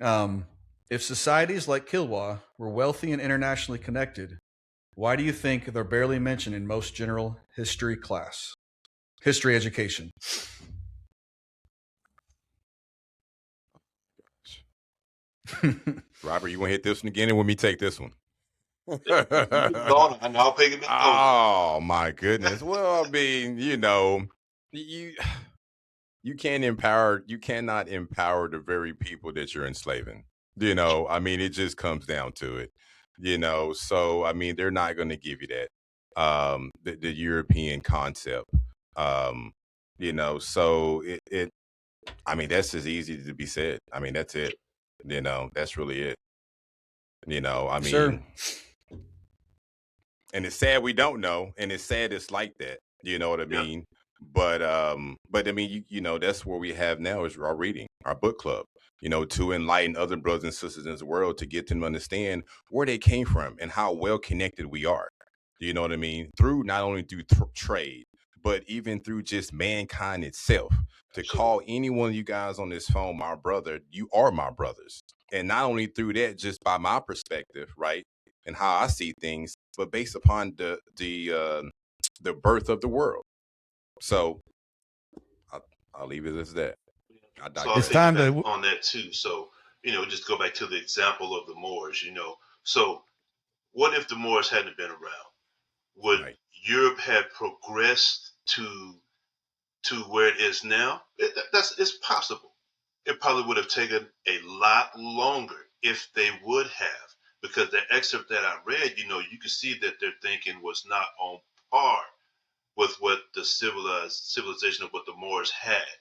if societies like Kilwa were wealthy and internationally connected, why do you think they're barely mentioned in most general history education? Robert, you want to hit this one again, and let me take this one? I'll pick it back. Oh my goodness! Well, I mean, you cannot empower the very people that you're enslaving. I mean, it just comes down to it. So I mean, they're not going to give you that. The European concept. So it. I mean, that's as easy to be said. I mean, that's it. That's really it. I mean, sure. And it's sad we don't know, and it's sad it's like that. You know what I mean? But I mean, that's where we have now is our reading, our book club. To enlighten other brothers and sisters in this world, to get them to understand where they came from and how well connected we are. You know what I mean? Not only through trade, but even through just mankind itself. To call any one of you guys on this phone my brother, you are my brothers. And not only through that, just by my perspective, right, and how I see things, but based upon the birth of the world. So I'll leave it as that. So it's time to on that too. So just go back to the example of the Moors. So what if the Moors hadn't been around? Would Europe have progressed to where it is now? It's possible. It probably would have taken a lot longer if they would have, because the excerpt that I read, you could see that their thinking was not on par with what the civilization of what the Moors had,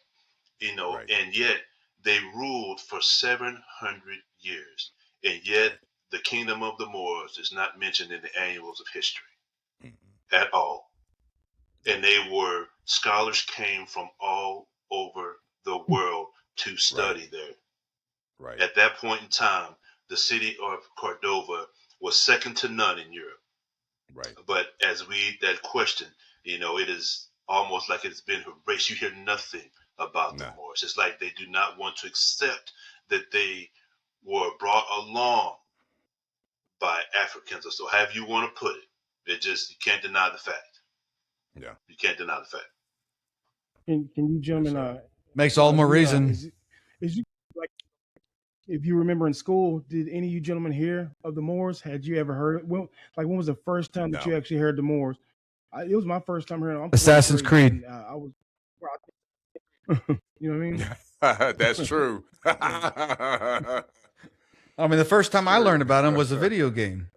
and yet they ruled for 700 years, and yet the kingdom of the Moors is not mentioned in the annals of history at all. And scholars came from all over the world to study there. Right. At that point in time, the city of Cordova was second to none in Europe. Right. But as we read that question, it is almost like it's been erased. You hear nothing about the Moors. It's like they do not want to accept that they were brought along by Africans, or so however you want to put it. You can't deny the fact. Yeah. You can't deny the fact. Can you gentlemen makes all more reason. Is you like, if you remember in school, did any of you gentlemen hear of the Moors? Had you ever heard it? When was the first time that you actually heard the Moors? It was my first time hearing it. Assassin's Creed. I was, you know what I mean? That's true. I mean, the first time I learned about them was a video game.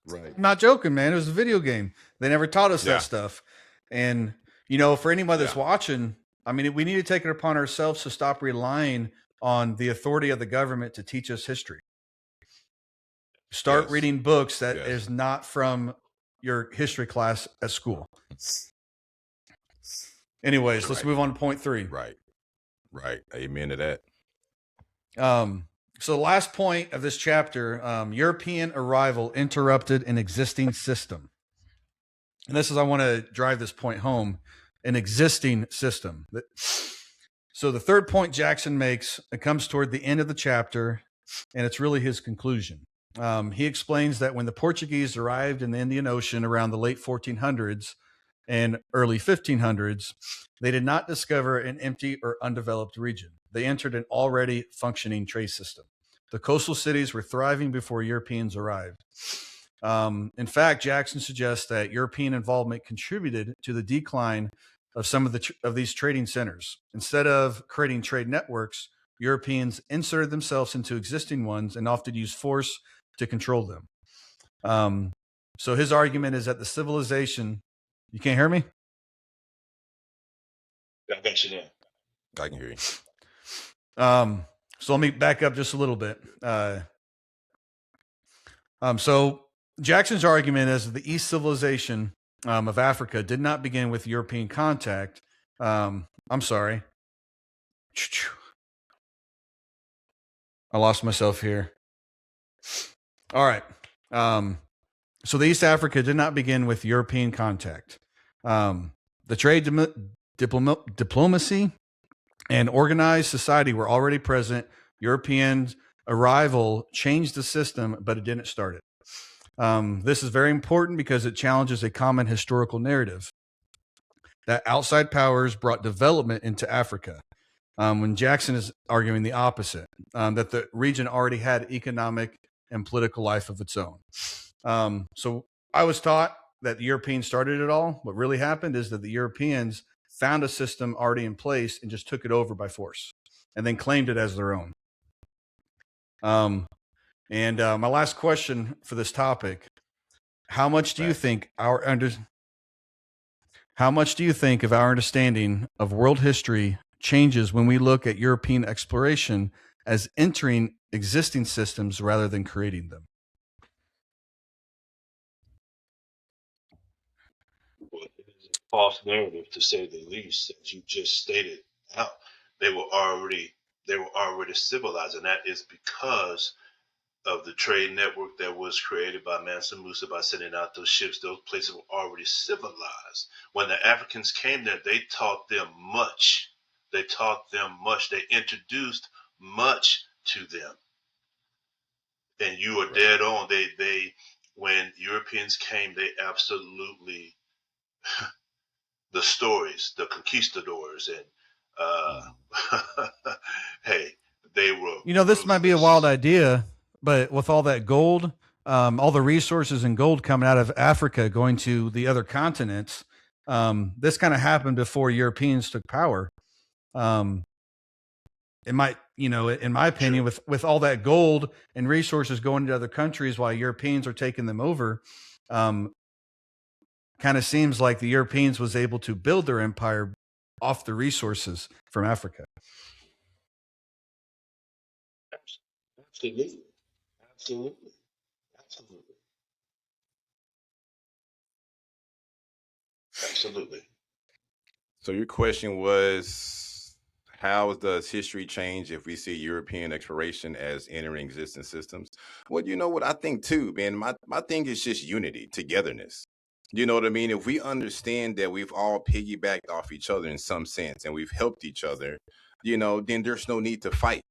Right. I'm not joking, man. It was a video game. They never taught us that stuff. And, for anybody that's watching, I mean, we need to take it upon ourselves to stop relying on the authority of the government to teach us history. Start reading books that is not from your history class at school. Anyways, let's move on to point 3. Right. Amen to that. So the last point of this chapter, European arrival interrupted an existing system. And this is, I want to drive this point home, an existing system. So the third point Jackson makes, it comes toward the end of the chapter, and it's really his conclusion. He explains that when the Portuguese arrived in the Indian Ocean around the late 1400s and early 1500s, they did not discover an empty or undeveloped region. They entered an already functioning trade system. The coastal cities were thriving before Europeans arrived. In fact, Jackson suggests that European involvement contributed to the decline of some of these trading centers. Instead of creating trade networks, Europeans inserted themselves into existing ones and often used force to control them. So his argument is that the civilization. You can't hear me? I got you there. I can hear you. So let me back up just a little bit. So Jackson's argument is that the East civilization of Africa did not begin with European contact. I'm sorry. I lost myself here. All right. So the East Africa did not begin with European contact. The trade diplomacy and organized society were already present. European arrival changed the system, but it didn't start it. This is very important because it challenges a common historical narrative that outside powers brought development into Africa. When Jackson is arguing the opposite, that the region already had economic and political life of its own. So I was taught that the Europeans started it all. What really happened is that the Europeans found a system already in place and just took it over by force and then claimed it as their own. My last question for this topic: how much do you think of our understanding of world history changes when we look at European exploration as entering existing systems rather than creating them? Well, it is a false narrative, to say the least, as you just stated out. They were already civilized, and that is because of the trade network that was created by Mansa Musa by sending out those ships. Those places were already civilized. When the Africans came there, they taught them much. They introduced much to them. And you are dead on. They when Europeans came, they absolutely the stories, the conquistadors, and hey, they were. This might be a wild idea, but with all that gold, all the resources and gold coming out of Africa going to the other continents, this kind of happened before Europeans took power. It might, in my opinion, with all that gold and resources going to other countries while Europeans are taking them over, kind of seems like the Europeans was able to build their empire off the resources from Africa. Absolutely. So your question was, how does history change if we see European exploration as entering existing systems? Well, you know what I think too, man. My thing is just unity, togetherness. You know what I mean? If we understand that we've all piggybacked off each other in some sense and we've helped each other, then there's no need to fight.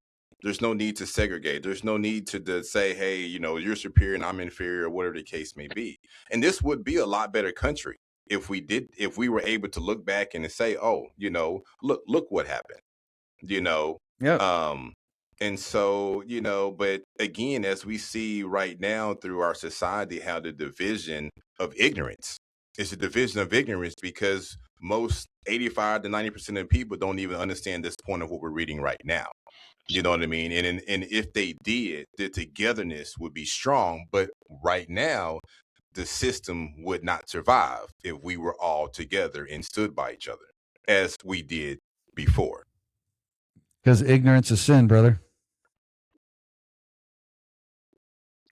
There's no need to segregate. There's no need to say, hey, you're superior and I'm inferior, or whatever the case may be. And this would be a lot better country if we were able to look back and say, oh, look what happened, Yeah. And so, but again, as we see right now through our society, how the division of ignorance is a division of ignorance, because most 85 to 90% of people don't even understand this point of what we're reading right now. You know what I mean? And if they did, the togetherness would be strong. But right now, the system would not survive if we were all together and stood by each other as we did before. Because ignorance is sin, brother.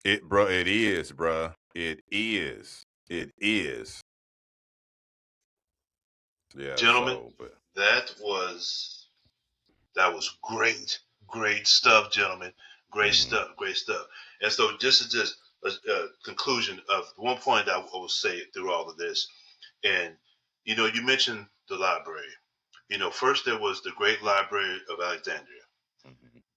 It is, bro. It is. Yeah, gentlemen, that was great stuff, gentlemen. Great stuff. And so this is just a conclusion of one point I will say through all of this. And you mentioned the library. First there was the Great Library of Alexandria.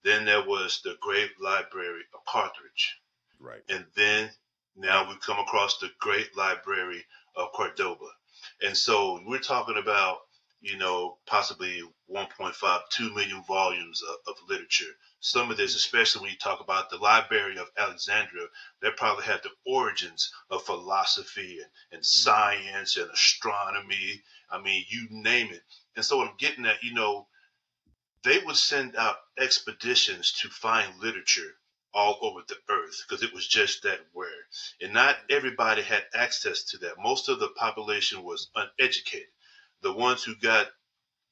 Then there was the Great Library of Carthage. Right. And then now we've come across the Great Library of Cordoba. And so we're talking about possibly 1.5, 2 million volumes of literature. Some of this, especially when you talk about the Library of Alexandria, that probably had the origins of philosophy and science and astronomy. I mean, you name it. And so what I'm getting at, they would send out expeditions to find literature all over the earth because it was just that rare. And not everybody had access to that. Most of the population was uneducated. The ones who got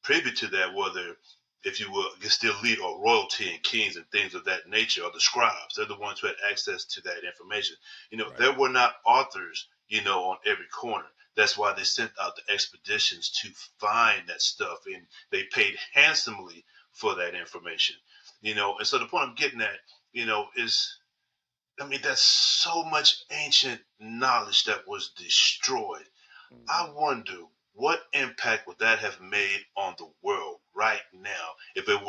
privy to that, whether, if you will, against the elite or royalty and kings and things of that nature, or the scribes, they're the ones who had access to that information. Right. There were not authors, on every corner. That's why they sent out the expeditions to find that stuff, and they paid handsomely for that information. And so the point I'm getting at, is, I mean, that's so much ancient knowledge that was destroyed. I wonder what impact would that have made on the world right now if it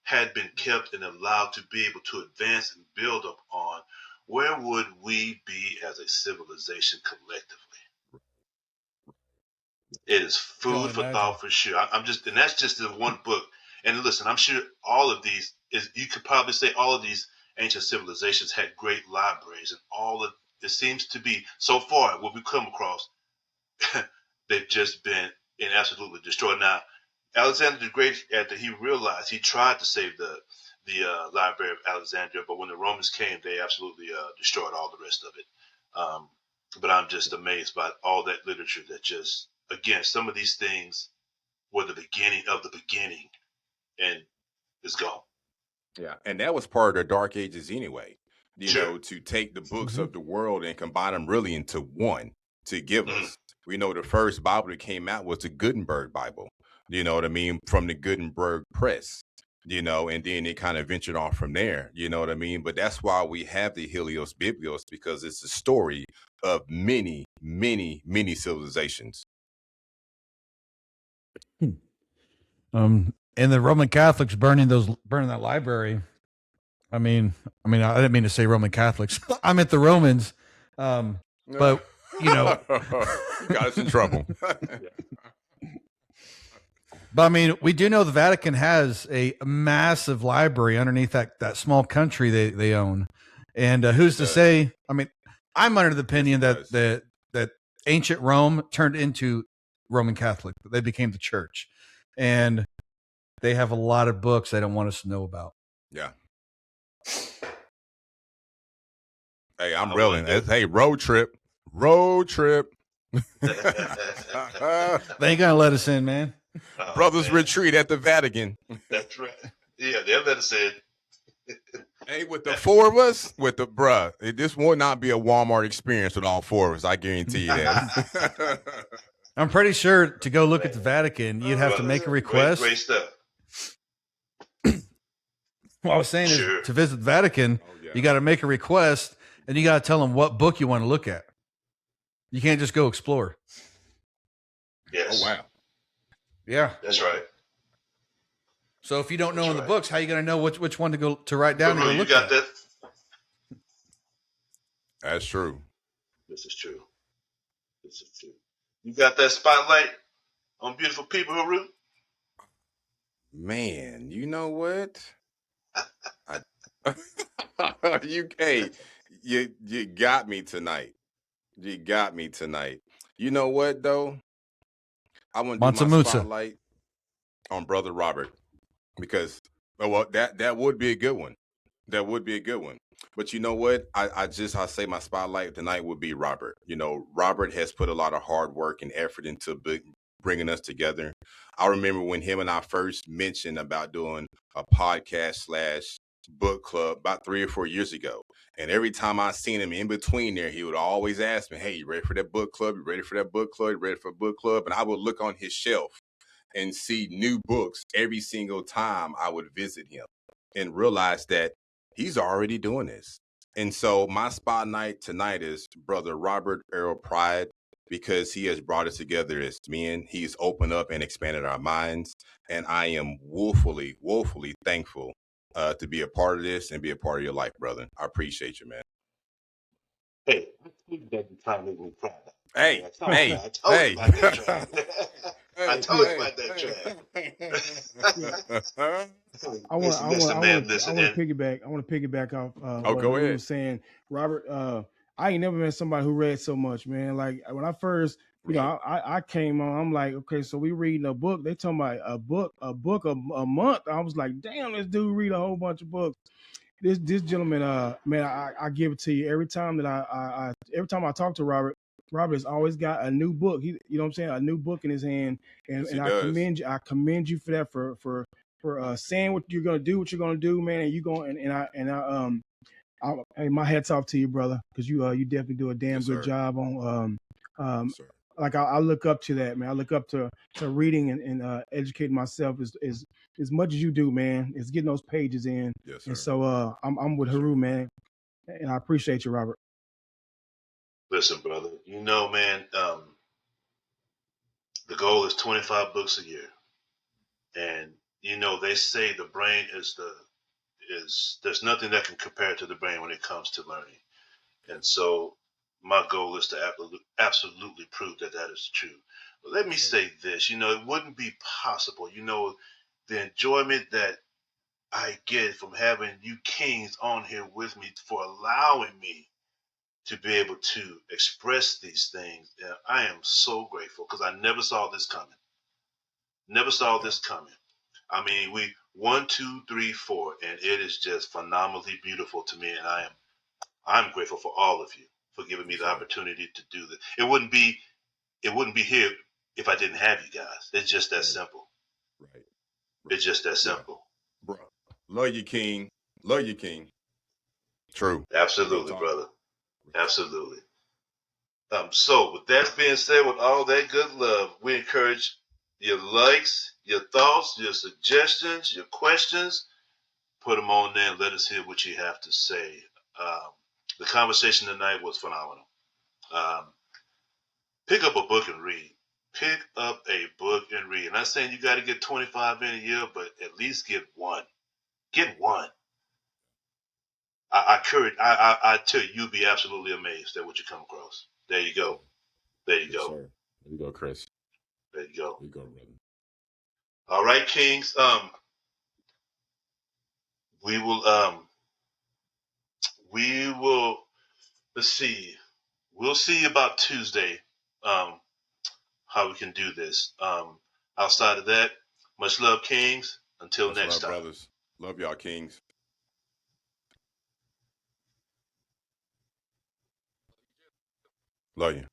had been kept and allowed to be able to advance and build upon. Where would we be as a civilization collectively? It is food for thought for sure. And that's just in one book. And listen, I'm sure all of these you could probably say all of these ancient civilizations had great libraries, and all of it seems to be so far what we come across. They've just been absolutely destroyed. Now, Alexander the Great, after he realized, he tried to save the Library of Alexandria, but when the Romans came, they absolutely destroyed all the rest of it. But I'm just amazed by all that literature that just, again, some of these things were the beginning of the beginning, and it's gone. Yeah, and that was part of the Dark Ages anyway. Sure. To take the books of the world and combine them really into one to give us. We know the first Bible that came out was the Gutenberg Bible. You know what I mean? From the Gutenberg Press. And then it kind of ventured off from there. You know what I mean? But that's why we have the Helios Biblios, because it's the story of many, many, many civilizations. And the Roman Catholics burning that library. I didn't mean to say Roman Catholics. I meant the Romans. But you got us in trouble. But I mean, we do know the Vatican has a massive library underneath that small country they own. And who's to say? I mean, I'm under the opinion that ancient Rome turned into Roman Catholic. They became the church, and they have a lot of books they don't want us to know about. Yeah. Hey, I'm railing. Hey, road trip. They ain't gonna let us in, man. Brothers retreat at the Vatican. That's right. Yeah, they'll let us in. Hey, with the four of us, this will not be a Walmart experience with all four of us. I guarantee you that. I'm pretty sure to go look at the Vatican, you'd have to make a request. Great stuff. What I was saying is, to visit the Vatican, you got to make a request, and you got to tell them what book you want to look at. You can't just go explore. Yes. Oh, wow. Yeah. That's right. So if you don't know in the books, how are you going to know which one to write down and go look at? That? That's true. This is true. You got that spotlight on beautiful people, Haru? Man, you know what? You got me tonight. You got me tonight. You know what though? I want to do Mansa my Musa. spotlight on Brother Robert, because that would be a good one. That would be a good one. But you know what? I say my spotlight tonight would be Robert. Robert has put a lot of hard work and effort into bringing us together. I remember when him and I first mentioned about doing a podcast / book club about 3 or 4 years ago. And every time I seen him in between there, he would always ask me, hey, you ready for that book club? You ready for that book club? You ready for a book club? And I would look on his shelf and see new books every single time I would visit him, and realize that he's already doing this. And so my spotlight tonight is Brother Robert Earl Pride, because he has brought us together as men. He's opened up and expanded our minds. And I am woefully, woefully thankful to be a part of this and be a part of your life, brother. I appreciate you, man. Hey, that you trying to make me proud. Hey, hey, I told you hey. about that track. I Hey, told you hey, about that track. Yeah. Listen, listen, man, listen. I And want to piggyback off oh, what go Haru ahead. was saying. Robert, I ain't never met somebody who read so much, man. Like when I first, Right. I came on, I'm like, okay, so we reading a book. They talking about a month. I was like, damn, this dude read a whole bunch of books. This gentleman, man, I give it to you every time that every time I talk to Robert. Robert has always got a new book. You know what I'm saying? A new book in his hand, Yes, he and I does. commend you for that for saying what you're gonna do, man. And you going hey, my hats off to you, brother, because you definitely do a damn Yes, good sir. job on Yes, sir. like I look up to that, man. I look up to reading and educating myself as much as you do, man. It's getting those pages in, Yes, and sir. so I'm with Yes, sir. Haru, man, and I appreciate you, Robert. listen, brother. Man, the goal is 25 books a year, and they say the brain is there's nothing that can compare to the brain when it comes to learning. And so my goal is to absolutely prove that that is true. But let me say this, it wouldn't be possible, the enjoyment that I get from having you kings on here with me for allowing me to be able to express these things. And I am so grateful because I never saw this coming. Never saw Yeah. this coming. I mean, we 1, 2, 3, 4, and it is just phenomenally beautiful to me, and I'm grateful for all of you for giving me Yes, the sir. opportunity to do this. It wouldn't be here if I didn't have you guys. It's just that Right. simple. Right. It's Right. just that Yeah. simple. Bro. Love you, King. Love you, King. True. Real Absolutely, talk. brother. Real talk. Absolutely. So with that being said, with all that good love, we encourage your likes, your thoughts, your suggestions, your questions. Put them on there and let us hear what you have to say. Um, the conversation tonight was phenomenal. Um, Pick up a book and read. Pick up a book and read. I'm not saying you got to get 25 in a year, but at least get one. Get one. I tell you, you'll be absolutely amazed at what you come across. There you go. There you Yes, go. sir. There you go, Chris. There you go. There you go, brother. All right, Kings. We will. We will. Let's see. We'll see about Tuesday. How we can do this. Outside of that, much love, Kings. Until Much next love, time. brothers. Love y'all, Kings. Love you.